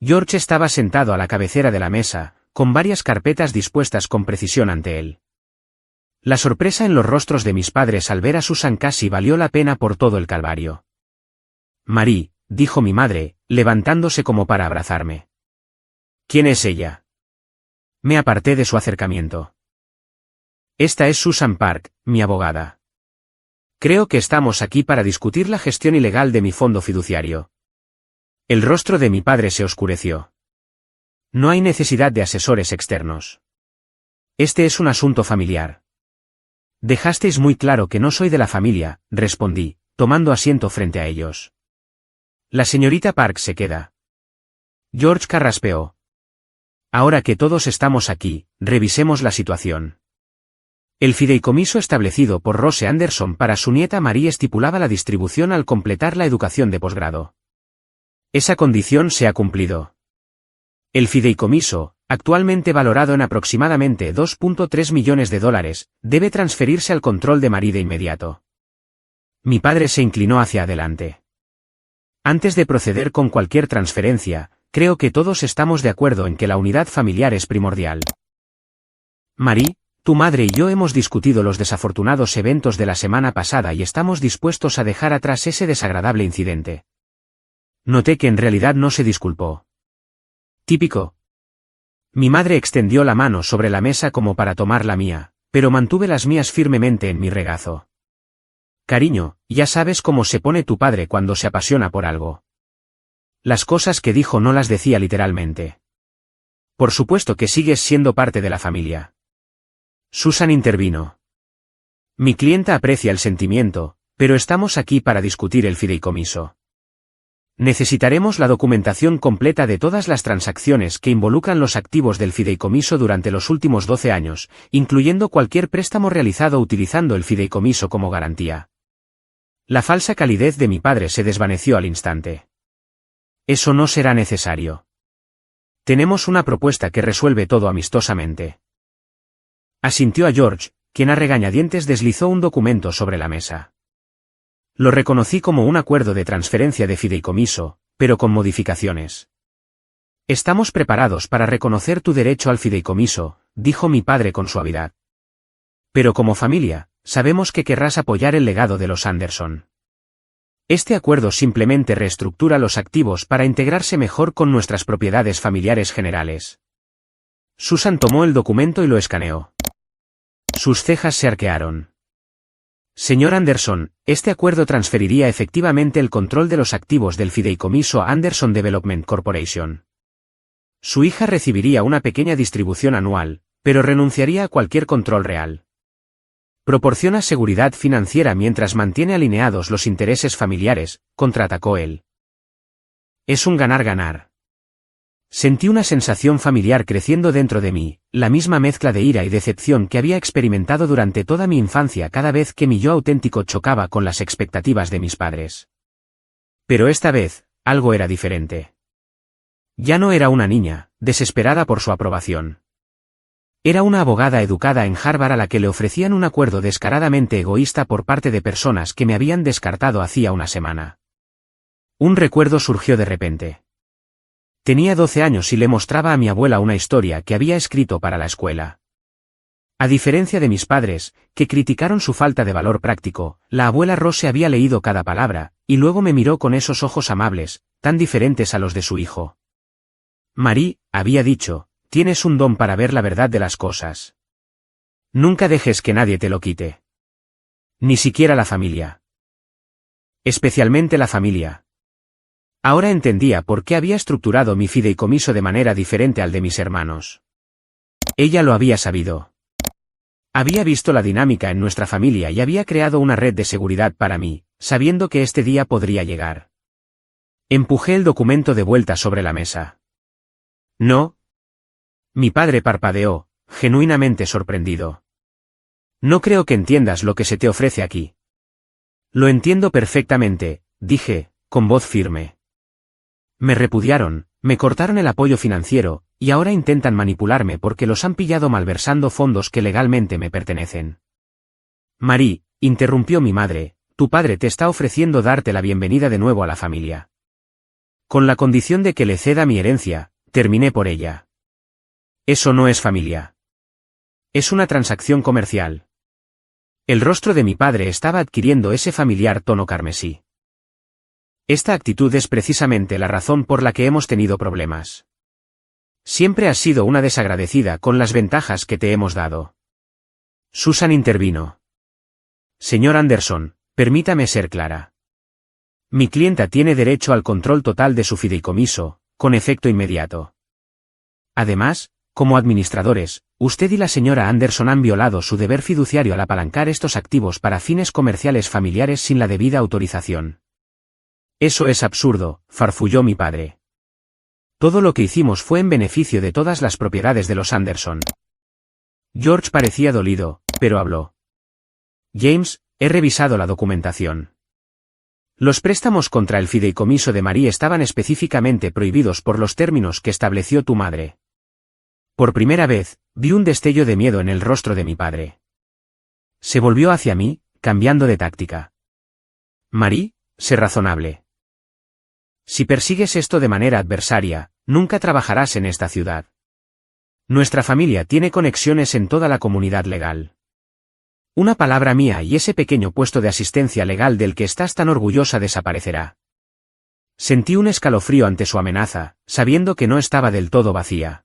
George estaba sentado a la cabecera de la mesa, con varias carpetas dispuestas con precisión ante él. La sorpresa en los rostros de mis padres al ver a Susan casi valió la pena por todo el calvario. Marie, dijo mi madre, levantándose como para abrazarme. ¿Quién es ella? Me aparté de su acercamiento. Esta es Susan Park, mi abogada. Creo que estamos aquí para discutir la gestión ilegal de mi fondo fiduciario. El rostro de mi padre se oscureció. No hay necesidad de asesores externos. Este es un asunto familiar. Dejasteis muy claro que no soy de la familia, respondí, tomando asiento frente a ellos. La señorita Park se queda. George carraspeó. Ahora que todos estamos aquí, revisemos la situación. El fideicomiso establecido por Rose Anderson para su nieta Marie estipulaba la distribución al completar la educación de posgrado. Esa condición se ha cumplido. El fideicomiso, actualmente valorado en aproximadamente $2.3 millones, debe transferirse al control de Marie de inmediato. Mi padre se inclinó hacia adelante. Antes de proceder con cualquier transferencia, creo que todos estamos de acuerdo en que la unidad familiar es primordial. Marie, tu madre y yo hemos discutido los desafortunados eventos de la semana pasada y estamos dispuestos a dejar atrás ese desagradable incidente. Noté que en realidad no se disculpó. Típico. Mi madre extendió la mano sobre la mesa como para tomar la mía, pero mantuve las mías firmemente en mi regazo. Cariño, ya sabes cómo se pone tu padre cuando se apasiona por algo. Las cosas que dijo no las decía literalmente. Por supuesto que sigues siendo parte de la familia. Susan intervino. Mi clienta aprecia el sentimiento, pero estamos aquí para discutir el fideicomiso. Necesitaremos la documentación completa de todas las transacciones que involucran los activos del fideicomiso durante los últimos 12 años, incluyendo cualquier préstamo realizado utilizando el fideicomiso como garantía. La falsa calidez de mi padre se desvaneció al instante. Eso no será necesario. Tenemos una propuesta que resuelve todo amistosamente. Asintió a George, quien a regañadientes deslizó un documento sobre la mesa. Lo reconocí como un acuerdo de transferencia de fideicomiso, pero con modificaciones. Estamos preparados para reconocer tu derecho al fideicomiso, dijo mi padre con suavidad. Pero como familia, sabemos que querrás apoyar el legado de los Anderson. Este acuerdo simplemente reestructura los activos para integrarse mejor con nuestras propiedades familiares generales. Susan tomó el documento y lo escaneó. Sus cejas se arquearon. Señor Anderson, este acuerdo transferiría efectivamente el control de los activos del fideicomiso a Anderson Development Corporation. Su hija recibiría una pequeña distribución anual, pero renunciaría a cualquier control real. Proporciona seguridad financiera mientras mantiene alineados los intereses familiares, contraatacó él. Es un ganar-ganar. Sentí una sensación familiar creciendo dentro de mí, la misma mezcla de ira y decepción que había experimentado durante toda mi infancia cada vez que mi yo auténtico chocaba con las expectativas de mis padres. Pero esta vez, algo era diferente. Ya no era una niña, desesperada por su aprobación. Era una abogada educada en Harvard a la que le ofrecían un acuerdo descaradamente egoísta por parte de personas que me habían descartado hacía una semana. Un recuerdo surgió de repente. Tenía 12 años y le mostraba a mi abuela una historia que había escrito para la escuela. A diferencia de mis padres, que criticaron su falta de valor práctico, la abuela Rose había leído cada palabra, y luego me miró con esos ojos amables, tan diferentes a los de su hijo. Marie, había dicho, tienes un don para ver la verdad de las cosas. Nunca dejes que nadie te lo quite. Ni siquiera la familia. Especialmente la familia. Ahora entendía por qué había estructurado mi fideicomiso de manera diferente al de mis hermanos. Ella lo había sabido. Había visto la dinámica en nuestra familia y había creado una red de seguridad para mí, sabiendo que este día podría llegar. Empujé el documento de vuelta sobre la mesa. No. Mi padre parpadeó, genuinamente sorprendido. No creo que entiendas lo que se te ofrece aquí. Lo entiendo perfectamente, dije, con voz firme. Me repudiaron, me cortaron el apoyo financiero, y ahora intentan manipularme porque los han pillado malversando fondos que legalmente me pertenecen. Marie, interrumpió mi madre, tu padre te está ofreciendo darte la bienvenida de nuevo a la familia. Con la condición de que le ceda mi herencia, terminé por ella. Eso no es familia. Es una transacción comercial. El rostro de mi padre estaba adquiriendo ese familiar tono carmesí. Esta actitud es precisamente la razón por la que hemos tenido problemas. Siempre has sido una desagradecida con las ventajas que te hemos dado. Susan intervino. Señor Anderson, permítame ser clara. Mi clienta tiene derecho al control total de su fideicomiso, con efecto inmediato. Además, como administradores, usted y la señora Anderson han violado su deber fiduciario al apalancar estos activos para fines comerciales familiares sin la debida autorización. Eso es absurdo, farfulló mi padre. Todo lo que hicimos fue en beneficio de todas las propiedades de los Anderson. George parecía dolido, pero habló. James, he revisado la documentación. Los préstamos contra el fideicomiso de Marie estaban específicamente prohibidos por los términos que estableció tu madre. Por primera vez, vi un destello de miedo en el rostro de mi padre. Se volvió hacia mí, cambiando de táctica. Marie, sé razonable. Si persigues esto de manera adversaria, nunca trabajarás en esta ciudad. Nuestra familia tiene conexiones en toda la comunidad legal. Una palabra mía y ese pequeño puesto de asistencia legal del que estás tan orgullosa desaparecerá. Sentí un escalofrío ante su amenaza, sabiendo que no estaba del todo vacía.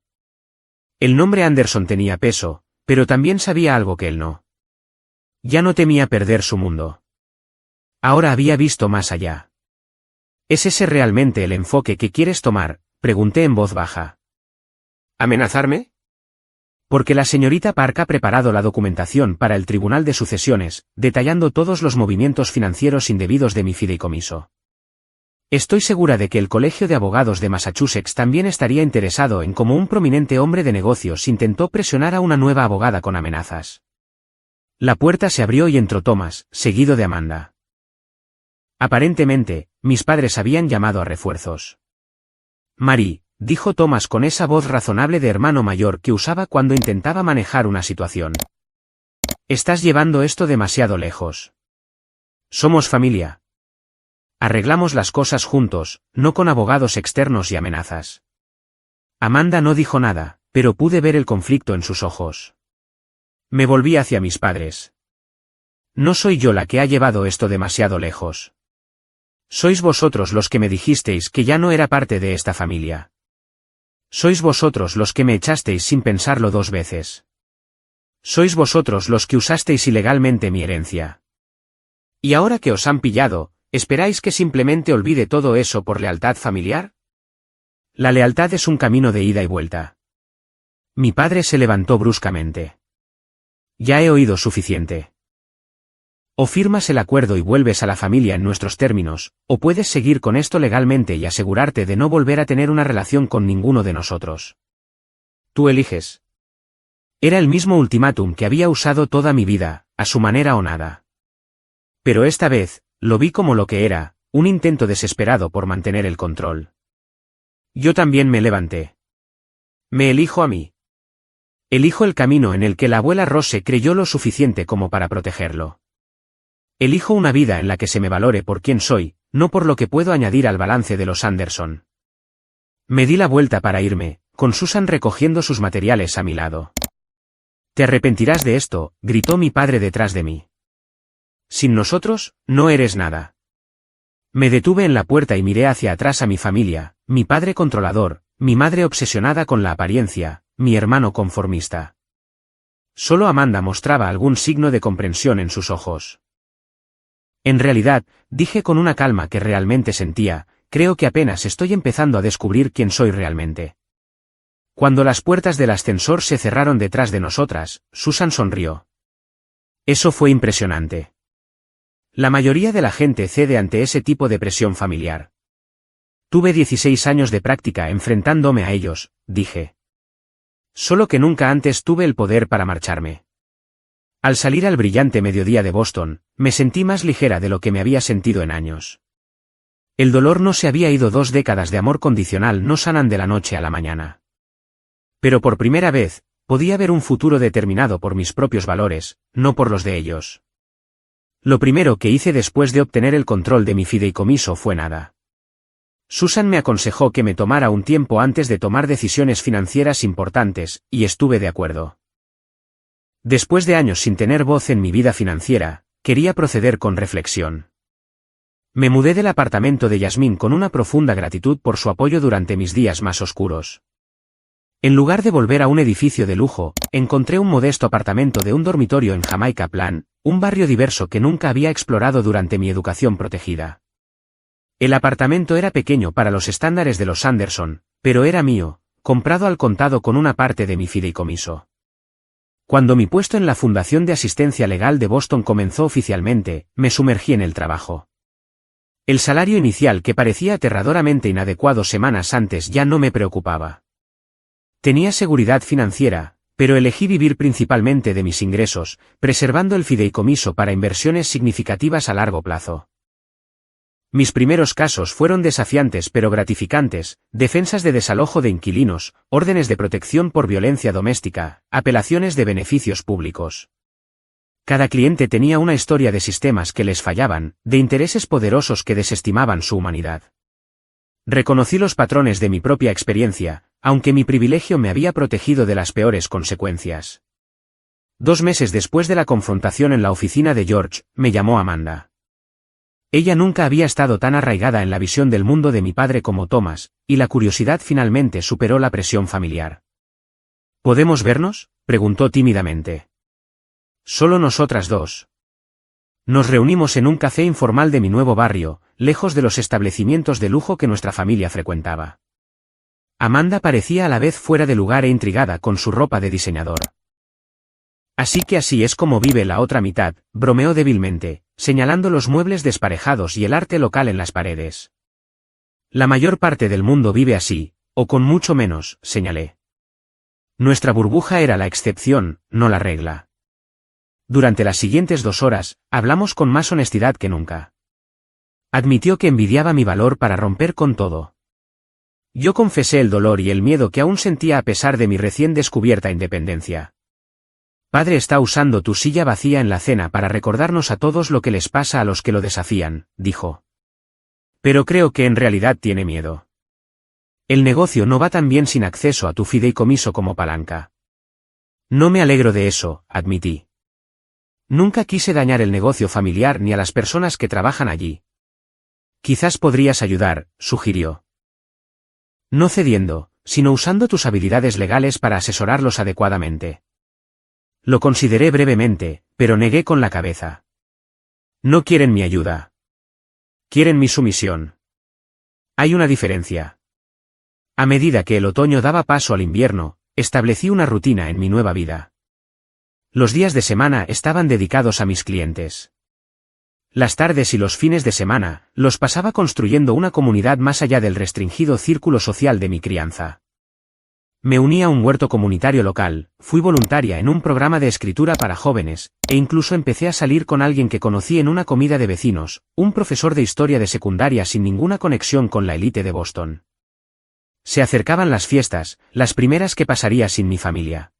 El nombre Anderson tenía peso, pero también sabía algo que él no. Ya no temía perder su mundo. Ahora había visto más allá. ¿Es ese realmente el enfoque que quieres tomar?, pregunté en voz baja. ¿Amenazarme? Porque la señorita Park ha preparado la documentación para el Tribunal de Sucesiones, detallando todos los movimientos financieros indebidos de mi fideicomiso. Estoy segura de que el Colegio de Abogados de Massachusetts también estaría interesado en cómo un prominente hombre de negocios intentó presionar a una nueva abogada con amenazas. La puerta se abrió y entró Thomas, seguido de Amanda. Aparentemente, mis padres habían llamado a refuerzos. Marie, dijo Thomas con esa voz razonable de hermano mayor que usaba cuando intentaba manejar una situación. Estás llevando esto demasiado lejos. Somos familia. Arreglamos las cosas juntos, no con abogados externos y amenazas. Amanda no dijo nada, pero pude ver el conflicto en sus ojos. Me volví hacia mis padres. No soy yo la que ha llevado esto demasiado lejos. Sois vosotros los que me dijisteis que ya no era parte de esta familia. Sois vosotros los que me echasteis sin pensarlo 2 veces. Sois vosotros los que usasteis ilegalmente mi herencia. Y ahora que os han pillado, ¿esperáis que simplemente olvide todo eso por lealtad familiar? La lealtad es un camino de ida y vuelta. Mi padre se levantó bruscamente. Ya he oído suficiente. O firmas el acuerdo y vuelves a la familia en nuestros términos, o puedes seguir con esto legalmente y asegurarte de no volver a tener una relación con ninguno de nosotros. Tú eliges. Era el mismo ultimátum que había usado toda mi vida, a su manera o nada. Pero esta vez, lo vi como lo que era, un intento desesperado por mantener el control. Yo también me levanté. Me elijo a mí. Elijo el camino en el que la abuela Rose creyó lo suficiente como para protegerlo. Elijo una vida en la que se me valore por quién soy, no por lo que puedo añadir al balance de los Anderson. Me di la vuelta para irme, con Susan recogiendo sus materiales a mi lado. «Te arrepentirás de esto», gritó mi padre detrás de mí. «Sin nosotros, no eres nada». Me detuve en la puerta y miré hacia atrás a mi familia, mi padre controlador, mi madre obsesionada con la apariencia, mi hermano conformista. Solo Amanda mostraba algún signo de comprensión en sus ojos. En realidad, dije con una calma que realmente sentía, creo que apenas estoy empezando a descubrir quién soy realmente. Cuando las puertas del ascensor se cerraron detrás de nosotras, Susan sonrió. Eso fue impresionante. La mayoría de la gente cede ante ese tipo de presión familiar. Tuve 16 años de práctica enfrentándome a ellos, dije. Solo que nunca antes tuve el poder para marcharme. Al salir al brillante mediodía de Boston, me sentí más ligera de lo que me había sentido en años. El dolor no se había ido. 2 décadas de amor condicional no sanan de la noche a la mañana. Pero por primera vez, podía ver un futuro determinado por mis propios valores, no por los de ellos. Lo primero que hice después de obtener el control de mi fideicomiso fue nada. Susan me aconsejó que me tomara un tiempo antes de tomar decisiones financieras importantes, y estuve de acuerdo. Después de años sin tener voz en mi vida financiera, quería proceder con reflexión. Me mudé del apartamento de Yasmín con una profunda gratitud por su apoyo durante mis días más oscuros. En lugar de volver a un edificio de lujo, encontré un modesto apartamento de un dormitorio en Jamaica Plain, un barrio diverso que nunca había explorado durante mi educación protegida. El apartamento era pequeño para los estándares de los Anderson, pero era mío, comprado al contado con una parte de mi fideicomiso. Cuando mi puesto en la Fundación de Asistencia Legal de Boston comenzó oficialmente, me sumergí en el trabajo. El salario inicial, que parecía aterradoramente inadecuado semanas antes, ya no me preocupaba. Tenía seguridad financiera, pero elegí vivir principalmente de mis ingresos, preservando el fideicomiso para inversiones significativas a largo plazo. Mis primeros casos fueron desafiantes pero gratificantes: defensas de desalojo de inquilinos, órdenes de protección por violencia doméstica, apelaciones de beneficios públicos. Cada cliente tenía una historia de sistemas que les fallaban, de intereses poderosos que desestimaban su humanidad. Reconocí los patrones de mi propia experiencia, aunque mi privilegio me había protegido de las peores consecuencias. 2 meses después de la confrontación en la oficina de George, me llamó Amanda. Ella nunca había estado tan arraigada en la visión del mundo de mi padre como Thomas, y la curiosidad finalmente superó la presión familiar. ¿Podemos vernos?, preguntó tímidamente. Solo nosotras dos. Nos reunimos en un café informal de mi nuevo barrio, lejos de los establecimientos de lujo que nuestra familia frecuentaba. Amanda parecía a la vez fuera de lugar e intrigada con su ropa de diseñador. Así que así es como vive la otra mitad, bromeó débilmente, señalando los muebles desparejados y el arte local en las paredes. La mayor parte del mundo vive así, o con mucho menos, señalé. Nuestra burbuja era la excepción, no la regla. Durante las siguientes 2 horas, hablamos con más honestidad que nunca. Admitió que envidiaba mi valor para romper con todo. Yo confesé el dolor y el miedo que aún sentía a pesar de mi recién descubierta independencia. Padre está usando tu silla vacía en la cena para recordarnos a todos lo que les pasa a los que lo desafían, dijo. Pero creo que en realidad tiene miedo. El negocio no va tan bien sin acceso a tu fideicomiso como palanca. No me alegro de eso, admití. Nunca quise dañar el negocio familiar ni a las personas que trabajan allí. Quizás podrías ayudar, sugirió. No cediendo, sino usando tus habilidades legales para asesorarlos adecuadamente. Lo consideré brevemente, pero negué con la cabeza. No quieren mi ayuda. Quieren mi sumisión. Hay una diferencia. A medida que el otoño daba paso al invierno, establecí una rutina en mi nueva vida. Los días de semana estaban dedicados a mis clientes. Las tardes y los fines de semana, los pasaba construyendo una comunidad más allá del restringido círculo social de mi crianza. Me uní a un huerto comunitario local, fui voluntaria en un programa de escritura para jóvenes, e incluso empecé a salir con alguien que conocí en una comida de vecinos, un profesor de historia de secundaria sin ninguna conexión con la élite de Boston. Se acercaban las fiestas, las primeras que pasaría sin mi familia.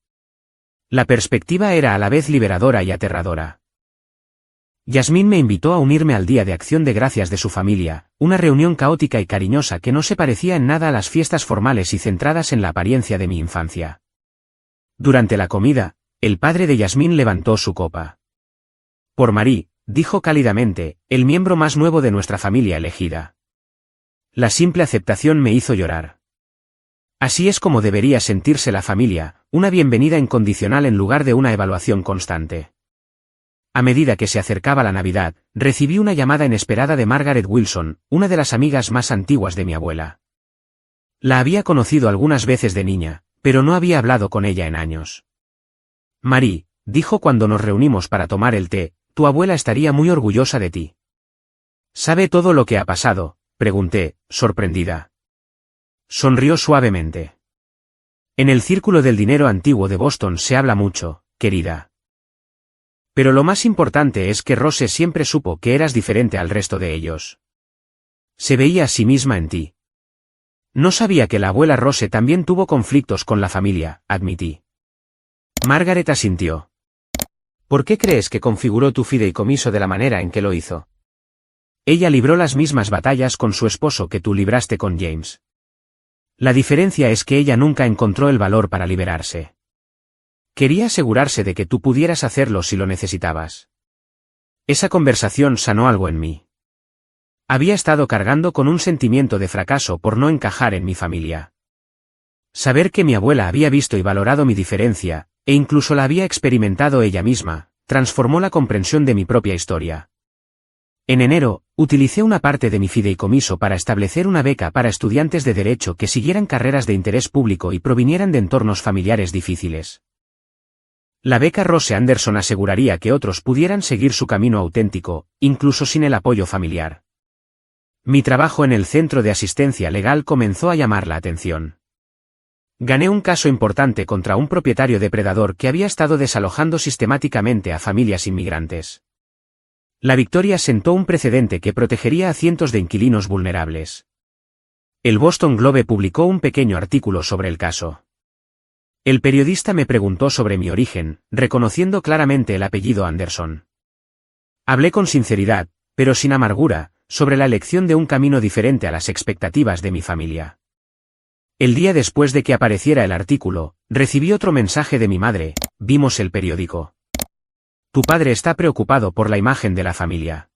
La perspectiva era a la vez liberadora y aterradora. Yasmín me invitó a unirme al Día de Acción de Gracias de su familia, una reunión caótica y cariñosa que no se parecía en nada a las fiestas formales y centradas en la apariencia de mi infancia. Durante la comida, el padre de Yasmín levantó su copa. Por Marie, dijo cálidamente, el miembro más nuevo de nuestra familia elegida. La simple aceptación me hizo llorar. Así es como debería sentirse la familia, una bienvenida incondicional en lugar de una evaluación constante. A medida que se acercaba la Navidad, recibí una llamada inesperada de Margaret Wilson, una de las amigas más antiguas de mi abuela. La había conocido algunas veces de niña, pero no había hablado con ella en años. Marie, dijo cuando nos reunimos para tomar el té, tu abuela estaría muy orgullosa de ti. ¿Sabe todo lo que ha pasado?, pregunté, sorprendida. Sonrió suavemente. En el círculo del dinero antiguo de Boston se habla mucho, querida. Pero lo más importante es que Rose siempre supo que eras diferente al resto de ellos. Se veía a sí misma en ti. No sabía que la abuela Rose también tuvo conflictos con la familia, admití. Margaret asintió. ¿Por qué crees que configuró tu fideicomiso de la manera en que lo hizo? Ella libró las mismas batallas con su esposo que tú libraste con James. La diferencia es que ella nunca encontró el valor para liberarse. Quería asegurarse de que tú pudieras hacerlo si lo necesitabas. Esa conversación sanó algo en mí. Había estado cargando con un sentimiento de fracaso por no encajar en mi familia. Saber que mi abuela había visto y valorado mi diferencia, e incluso la había experimentado ella misma, transformó la comprensión de mi propia historia. En enero, utilicé una parte de mi fideicomiso para establecer una beca para estudiantes de derecho que siguieran carreras de interés público y provinieran de entornos familiares difíciles. La beca Rose Anderson aseguraría que otros pudieran seguir su camino auténtico, incluso sin el apoyo familiar. Mi trabajo en el centro de asistencia legal comenzó a llamar la atención. Gané un caso importante contra un propietario depredador que había estado desalojando sistemáticamente a familias inmigrantes. La victoria sentó un precedente que protegería a cientos de inquilinos vulnerables. El Boston Globe publicó un pequeño artículo sobre el caso. El periodista me preguntó sobre mi origen, reconociendo claramente el apellido Anderson. Hablé con sinceridad, pero sin amargura, sobre la elección de un camino diferente a las expectativas de mi familia. El día después de que apareciera el artículo, recibí otro mensaje de mi madre, vimos el periódico. Tu padre está preocupado por la imagen de la familia.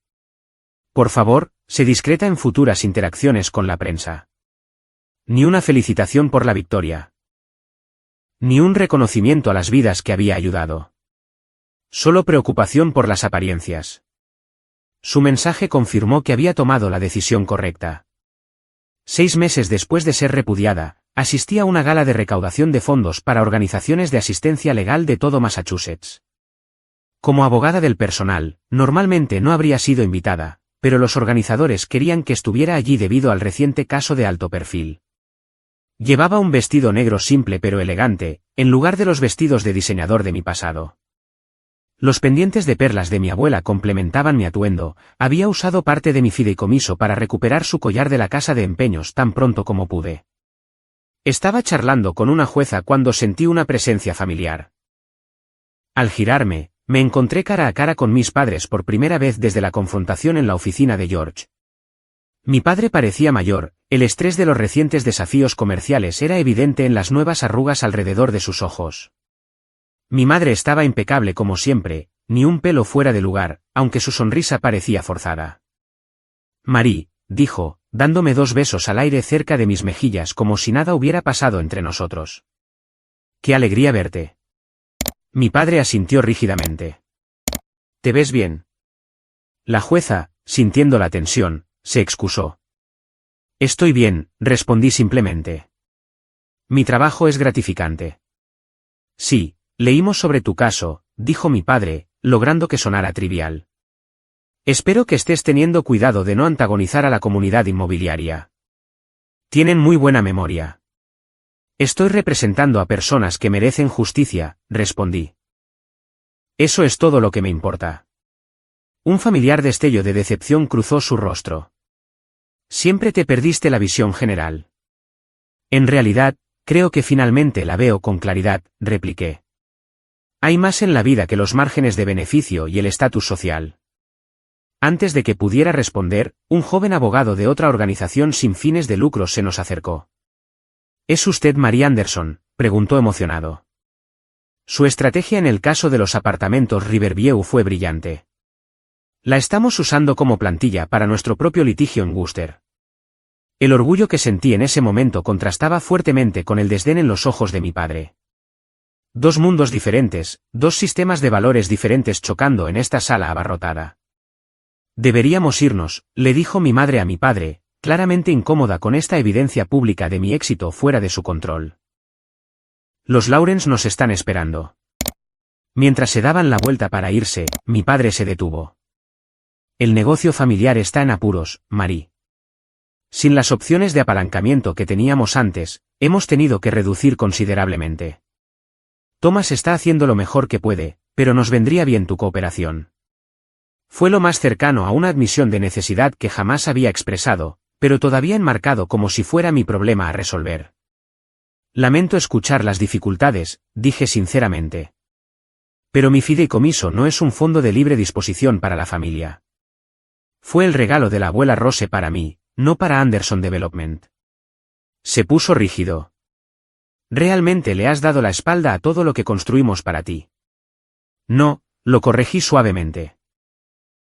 Por favor, sé discreta en futuras interacciones con la prensa. Ni una felicitación por la victoria. Ni un reconocimiento a las vidas que había ayudado. Solo preocupación por las apariencias. Su mensaje confirmó que había tomado la decisión correcta. 6 meses después de ser repudiada, asistí a una gala de recaudación de fondos para organizaciones de asistencia legal de todo Massachusetts. Como abogada del personal, normalmente no habría sido invitada, pero los organizadores querían que estuviera allí debido al reciente caso de alto perfil. Llevaba un vestido negro simple pero elegante, en lugar de los vestidos de diseñador de mi pasado. Los pendientes de perlas de mi abuela complementaban mi atuendo, había usado parte de mi fideicomiso para recuperar su collar de la casa de empeños tan pronto como pude. Estaba charlando con una jueza cuando sentí una presencia familiar. Al girarme, me encontré cara a cara con mis padres por primera vez desde la confrontación en la oficina de George. Mi padre parecía mayor, el estrés de los recientes desafíos comerciales era evidente en las nuevas arrugas alrededor de sus ojos. Mi madre estaba impecable como siempre, ni un pelo fuera de lugar, aunque su sonrisa parecía forzada. Marie, dijo, dándome 2 besos al aire cerca de mis mejillas como si nada hubiera pasado entre nosotros. ¡Qué alegría verte! Mi padre asintió rígidamente. ¿Te ves bien? La jueza, sintiendo la tensión, se excusó. Estoy bien, respondí simplemente. Mi trabajo es gratificante. Sí, leímos sobre tu caso, dijo mi padre, logrando que sonara trivial. Espero que estés teniendo cuidado de no antagonizar a la comunidad inmobiliaria. Tienen muy buena memoria. Estoy representando a personas que merecen justicia, respondí. Eso es todo lo que me importa. Un familiar destello de decepción cruzó su rostro. Siempre te perdiste la visión general. En realidad, creo que finalmente la veo con claridad, repliqué. Hay más en la vida que los márgenes de beneficio y el estatus social. Antes de que pudiera responder, un joven abogado de otra organización sin fines de lucro se nos acercó. ¿Es usted Mary Anderson?, preguntó emocionado. Su estrategia en el caso de los apartamentos Riverview fue brillante. La estamos usando como plantilla para nuestro propio litigio en Worcester. El orgullo que sentí en ese momento contrastaba fuertemente con el desdén en los ojos de mi padre. Dos mundos diferentes, dos sistemas de valores diferentes chocando en esta sala abarrotada. Deberíamos irnos, le dijo mi madre a mi padre, claramente incómoda con esta evidencia pública de mi éxito fuera de su control. Los Lawrence nos están esperando. Mientras se daban la vuelta para irse, mi padre se detuvo. El negocio familiar está en apuros, Mary. Sin las opciones de apalancamiento que teníamos antes, hemos tenido que reducir considerablemente. Thomas está haciendo lo mejor que puede, pero nos vendría bien tu cooperación. Fue lo más cercano a una admisión de necesidad que jamás había expresado, pero todavía enmarcado como si fuera mi problema a resolver. Lamento escuchar las dificultades, dije sinceramente. Pero mi fideicomiso no es un fondo de libre disposición para la familia. Fue el regalo de la abuela Rose para mí, no para Anderson Development. Se puso rígido. Realmente le has dado la espalda a todo lo que construimos para ti. No, lo corregí suavemente.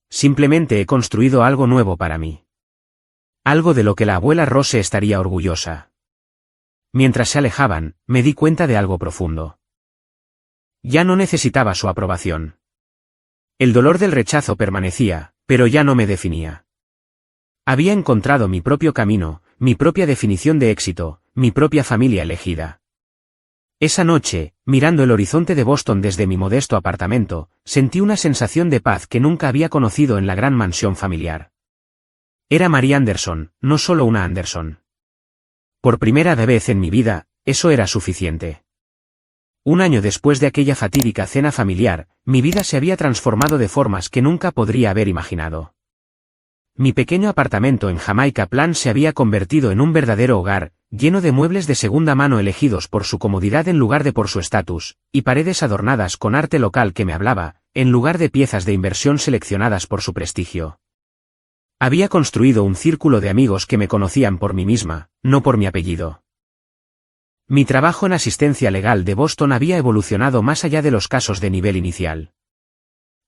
Simplemente he construido algo nuevo para mí. Algo de lo que la abuela Rose estaría orgullosa. Mientras se alejaban, me di cuenta de algo profundo. Ya no necesitaba su aprobación. El dolor del rechazo permanecía, pero ya no me definía. Había encontrado mi propio camino, mi propia definición de éxito, mi propia familia elegida. Esa noche, mirando el horizonte de Boston desde mi modesto apartamento, sentí una sensación de paz que nunca había conocido en la gran mansión familiar. Era Mary Anderson, no solo una Anderson. Por primera vez en mi vida, eso era suficiente. Un año después de aquella fatídica cena familiar, mi vida se había transformado de formas que nunca podría haber imaginado. Mi pequeño apartamento en Jamaica Plain se había convertido en un verdadero hogar, lleno de muebles de segunda mano elegidos por su comodidad en lugar de por su estatus, y paredes adornadas con arte local que me hablaba, en lugar de piezas de inversión seleccionadas por su prestigio. Había construido un círculo de amigos que me conocían por mí misma, no por mi apellido. Mi trabajo en asistencia legal de Boston había evolucionado más allá de los casos de nivel inicial.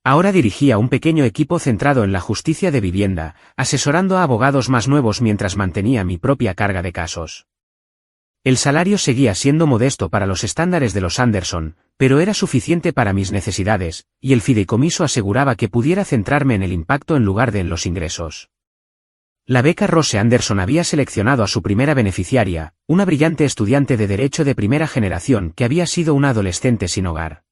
Ahora dirigía un pequeño equipo centrado en la justicia de vivienda, asesorando a abogados más nuevos mientras mantenía mi propia carga de casos. El salario seguía siendo modesto para los estándares de los Anderson, pero era suficiente para mis necesidades, y el fideicomiso aseguraba que pudiera centrarme en el impacto en lugar de en los ingresos. La beca Rose Anderson había seleccionado a su primera beneficiaria, una brillante estudiante de derecho de primera generación que había sido una adolescente sin hogar.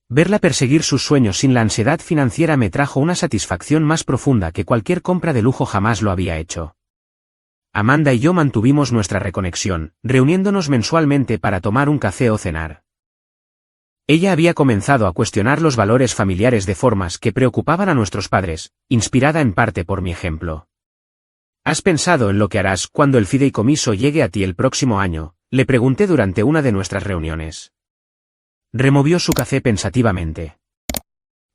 Verla perseguir sus sueños sin la ansiedad financiera me trajo una satisfacción más profunda que cualquier compra de lujo jamás lo había hecho. Amanda y yo mantuvimos nuestra reconexión, reuniéndonos mensualmente para tomar un café o cenar. Ella había comenzado a cuestionar los valores familiares de formas que preocupaban a nuestros padres, inspirada en parte por mi ejemplo. ¿Has pensado en lo que harás cuando el fideicomiso llegue a ti el próximo año?, le pregunté durante una de nuestras reuniones. Removió su café pensativamente.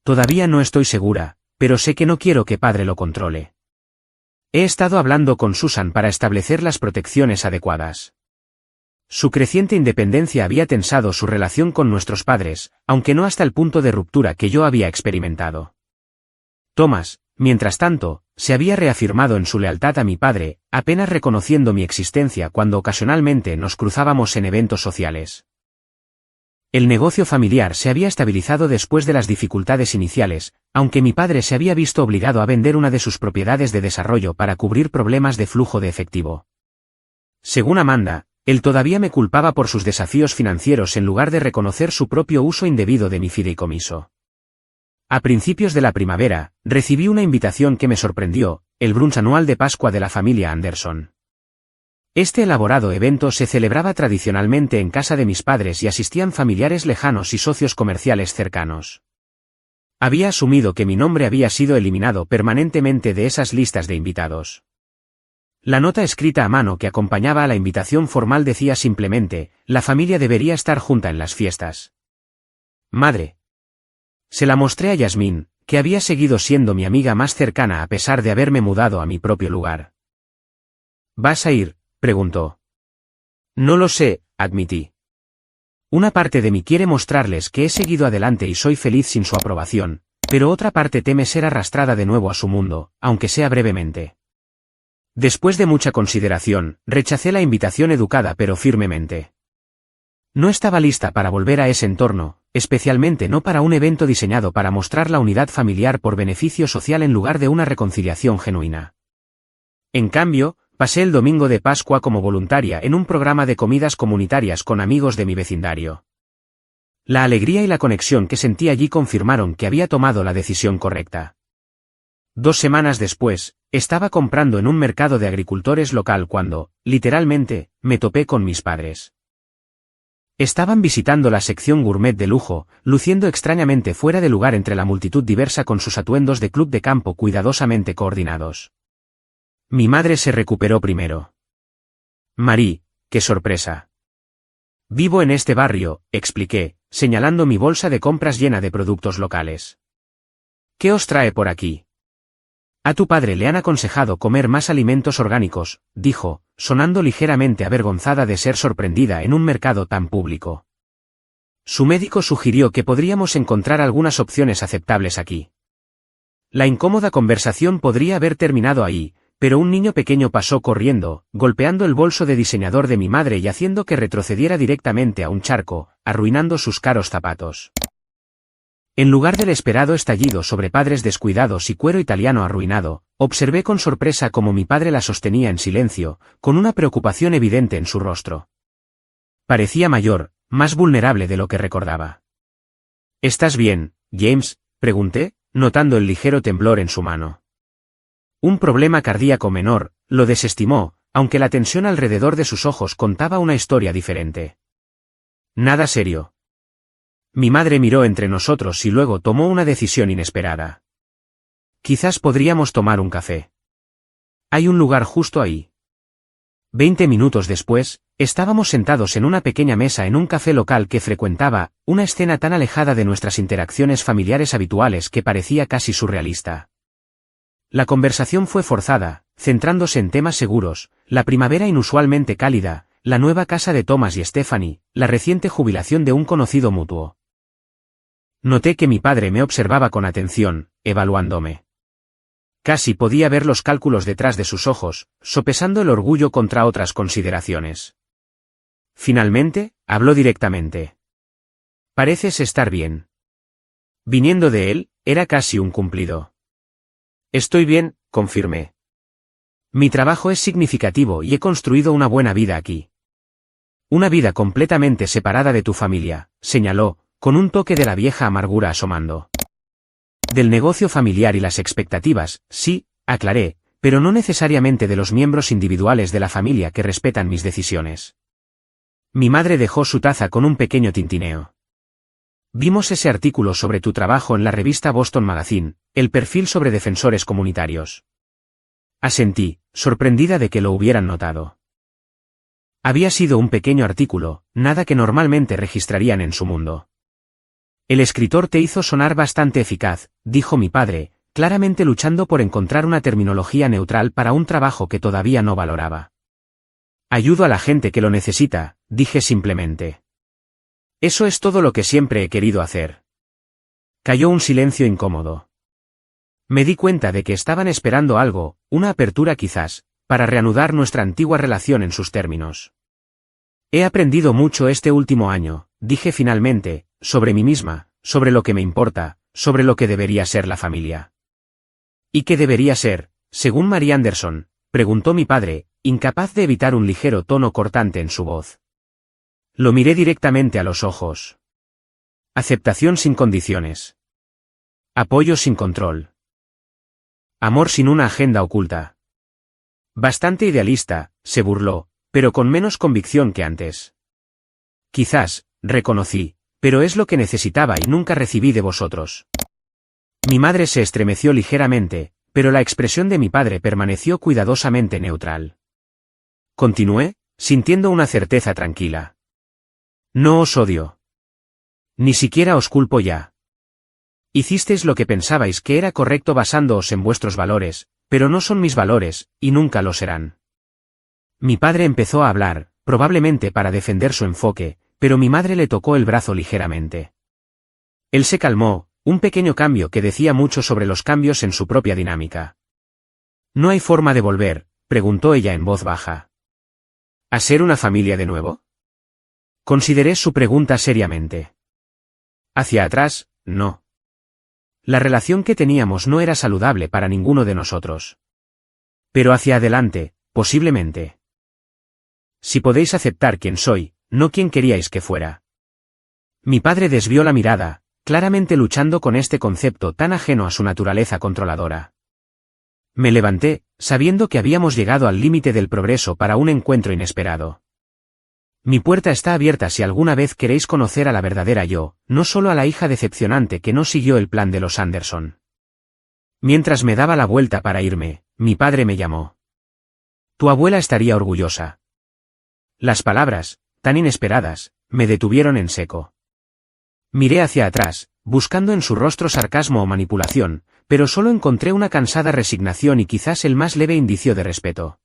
Todavía no estoy segura, pero sé que no quiero que padre lo controle. He estado hablando con Susan para establecer las protecciones adecuadas. Su creciente independencia había tensado su relación con nuestros padres, aunque no hasta el punto de ruptura que yo había experimentado. Thomas, mientras tanto, se había reafirmado en su lealtad a mi padre, apenas reconociendo mi existencia cuando ocasionalmente nos cruzábamos en eventos sociales. El negocio familiar se había estabilizado después de las dificultades iniciales, aunque mi padre se había visto obligado a vender una de sus propiedades de desarrollo para cubrir problemas de flujo de efectivo. Según Amanda, él todavía me culpaba por sus desafíos financieros en lugar de reconocer su propio uso indebido de mi fideicomiso. A principios de la primavera, recibí una invitación que me sorprendió, el brunch anual de Pascua de la familia Anderson. Este elaborado evento se celebraba tradicionalmente en casa de mis padres y asistían familiares lejanos y socios comerciales cercanos. Había asumido que mi nombre había sido eliminado permanentemente de esas listas de invitados. La nota escrita a mano que acompañaba a la invitación formal decía simplemente, la familia debería estar junta en las fiestas. Madre. Se la mostré a Yasmín, que había seguido siendo mi amiga más cercana a pesar de haberme mudado a mi propio lugar. ¿Vas a ir?, preguntó. No lo sé, admití. Una parte de mí quiere mostrarles que he seguido adelante y soy feliz sin su aprobación, pero otra parte teme ser arrastrada de nuevo a su mundo, aunque sea brevemente. Después de mucha consideración, rechacé la invitación educada pero firmemente. No estaba lista para volver a ese entorno, especialmente no para un evento diseñado para mostrar la unidad familiar por beneficio social en lugar de una reconciliación genuina. En cambio, pasé el domingo de Pascua como voluntaria en un programa de comidas comunitarias con amigos de mi vecindario. La alegría y la conexión que sentí allí confirmaron que había tomado la decisión correcta. 2 semanas después, estaba comprando en un mercado de agricultores local cuando, literalmente, me topé con mis padres. Estaban visitando la sección gourmet de lujo, luciendo extrañamente fuera de lugar entre la multitud diversa con sus atuendos de club de campo cuidadosamente coordinados. Mi madre se recuperó primero. Marie, qué sorpresa. Vivo en este barrio, expliqué, señalando mi bolsa de compras llena de productos locales. ¿Qué os trae por aquí? A tu padre le han aconsejado comer más alimentos orgánicos, dijo, sonando ligeramente avergonzada de ser sorprendida en un mercado tan público. Su médico sugirió que podríamos encontrar algunas opciones aceptables aquí. La incómoda conversación podría haber terminado ahí, pero un niño pequeño pasó corriendo, golpeando el bolso de diseñador de mi madre y haciendo que retrocediera directamente a un charco, arruinando sus caros zapatos. En lugar del esperado estallido sobre padres descuidados y cuero italiano arruinado, observé con sorpresa cómo mi padre la sostenía en silencio, con una preocupación evidente en su rostro. Parecía mayor, más vulnerable de lo que recordaba. ¿Estás bien, James?, pregunté, notando el ligero temblor en su mano. Un problema cardíaco menor, lo desestimó, aunque la tensión alrededor de sus ojos contaba una historia diferente. Nada serio. Mi madre miró entre nosotros y luego tomó una decisión inesperada. Quizás podríamos tomar un café. Hay un lugar justo ahí. 20 minutos después, estábamos sentados en una pequeña mesa en un café local que frecuentaba, una escena tan alejada de nuestras interacciones familiares habituales que parecía casi surrealista. La conversación fue forzada, centrándose en temas seguros, la primavera inusualmente cálida, la nueva casa de Thomas y Stephanie, la reciente jubilación de un conocido mutuo. Noté que mi padre me observaba con atención, evaluándome. Casi podía ver los cálculos detrás de sus ojos, sopesando el orgullo contra otras consideraciones. Finalmente, habló directamente. Pareces estar bien. Viniendo de él, era casi un cumplido. Estoy bien, confirmé. Mi trabajo es significativo y he construido una buena vida aquí. Una vida completamente separada de tu familia, señaló, con un toque de la vieja amargura asomando. Del negocio familiar y las expectativas, sí, aclaré, pero no necesariamente de los miembros individuales de la familia que respetan mis decisiones. Mi madre dejó su taza con un pequeño tintineo. Vimos ese artículo sobre tu trabajo en la revista Boston Magazine, el perfil sobre defensores comunitarios. Asentí, sorprendida de que lo hubieran notado. Había sido un pequeño artículo, nada que normalmente registrarían en su mundo. El escritor te hizo sonar bastante eficaz, dijo mi padre, claramente luchando por encontrar una terminología neutral para un trabajo que todavía no valoraba. Ayudo a la gente que lo necesita, dije simplemente. Eso es todo lo que siempre he querido hacer. Cayó un silencio incómodo. Me di cuenta de que estaban esperando algo, una apertura quizás, para reanudar nuestra antigua relación en sus términos. He aprendido mucho este último año, dije finalmente, sobre mí misma, sobre lo que me importa, sobre lo que debería ser la familia. ¿Y qué debería ser, según Marie Anderson?, preguntó mi padre, incapaz de evitar un ligero tono cortante en su voz. Lo miré directamente a los ojos. Aceptación sin condiciones. Apoyo sin control. Amor sin una agenda oculta. Bastante idealista, se burló, pero con menos convicción que antes. Quizás, reconocí, pero es lo que necesitaba y nunca recibí de vosotros. Mi madre se estremeció ligeramente, pero la expresión de mi padre permaneció cuidadosamente neutral. Continué, sintiendo una certeza tranquila. No os odio. Ni siquiera os culpo ya. Hicisteis lo que pensabais que era correcto basándoos en vuestros valores, pero no son mis valores, y nunca lo serán. Mi padre empezó a hablar, probablemente para defender su enfoque, pero mi madre le tocó el brazo ligeramente. Él se calmó, un pequeño cambio que decía mucho sobre los cambios en su propia dinámica. ¿No hay forma de volver?, preguntó ella en voz baja. ¿A ser una familia de nuevo? Consideré su pregunta seriamente. Hacia atrás, no. La relación que teníamos no era saludable para ninguno de nosotros. Pero hacia adelante, posiblemente. Si podéis aceptar quién soy, no quién queríais que fuera. Mi padre desvió la mirada, claramente luchando con este concepto tan ajeno a su naturaleza controladora. Me levanté, sabiendo que habíamos llegado al límite del progreso para un encuentro inesperado. Mi puerta está abierta si alguna vez queréis conocer a la verdadera yo, no solo a la hija decepcionante que no siguió el plan de los Anderson. Mientras me daba la vuelta para irme, mi padre me llamó. Tu abuela estaría orgullosa. Las palabras, tan inesperadas, me detuvieron en seco. Miré hacia atrás, buscando en su rostro sarcasmo o manipulación, pero solo encontré una cansada resignación y quizás el más leve indicio de respeto.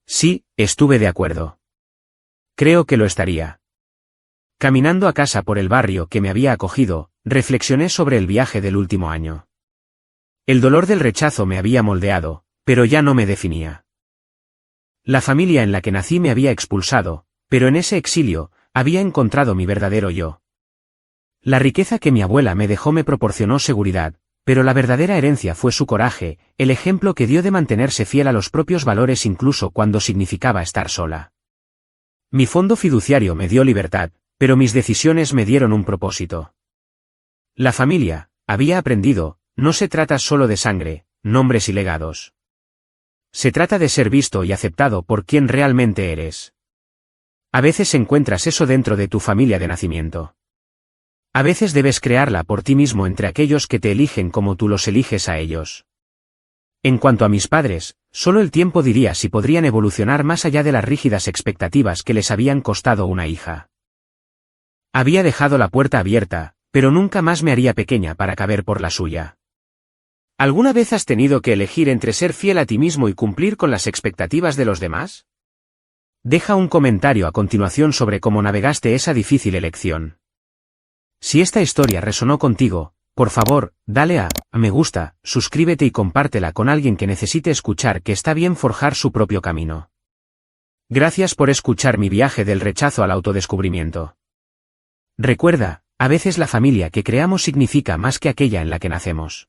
Sí, estuve de acuerdo. Creo que lo estaría. Caminando a casa por el barrio que me había acogido, reflexioné sobre el viaje del último año. El dolor del rechazo me había moldeado, pero ya no me definía. La familia en la que nací me había expulsado, pero en ese exilio, había encontrado mi verdadero yo. La riqueza que mi abuela me dejó me proporcionó seguridad, pero la verdadera herencia fue su coraje, el ejemplo que dio de mantenerse fiel a los propios valores incluso cuando significaba estar sola. Mi fondo fiduciario me dio libertad, pero mis decisiones me dieron un propósito. La familia, había aprendido, no se trata solo de sangre, nombres y legados. Se trata de ser visto y aceptado por quien realmente eres. A veces encuentras eso dentro de tu familia de nacimiento. A veces debes crearla por ti mismo entre aquellos que te eligen como tú los eliges a ellos. En cuanto a mis padres, solo el tiempo diría si podrían evolucionar más allá de las rígidas expectativas que les habían costado una hija. Había dejado la puerta abierta, pero nunca más me haría pequeña para caber por la suya. ¿Alguna vez has tenido que elegir entre ser fiel a ti mismo y cumplir con las expectativas de los demás? Deja un comentario a continuación sobre cómo navegaste esa difícil elección. Si esta historia resonó contigo, por favor, dale a me gusta, suscríbete y compártela con alguien que necesite escuchar que está bien forjar su propio camino. Gracias por escuchar mi viaje del rechazo al autodescubrimiento. Recuerda, a veces la familia que creamos significa más que aquella en la que nacemos.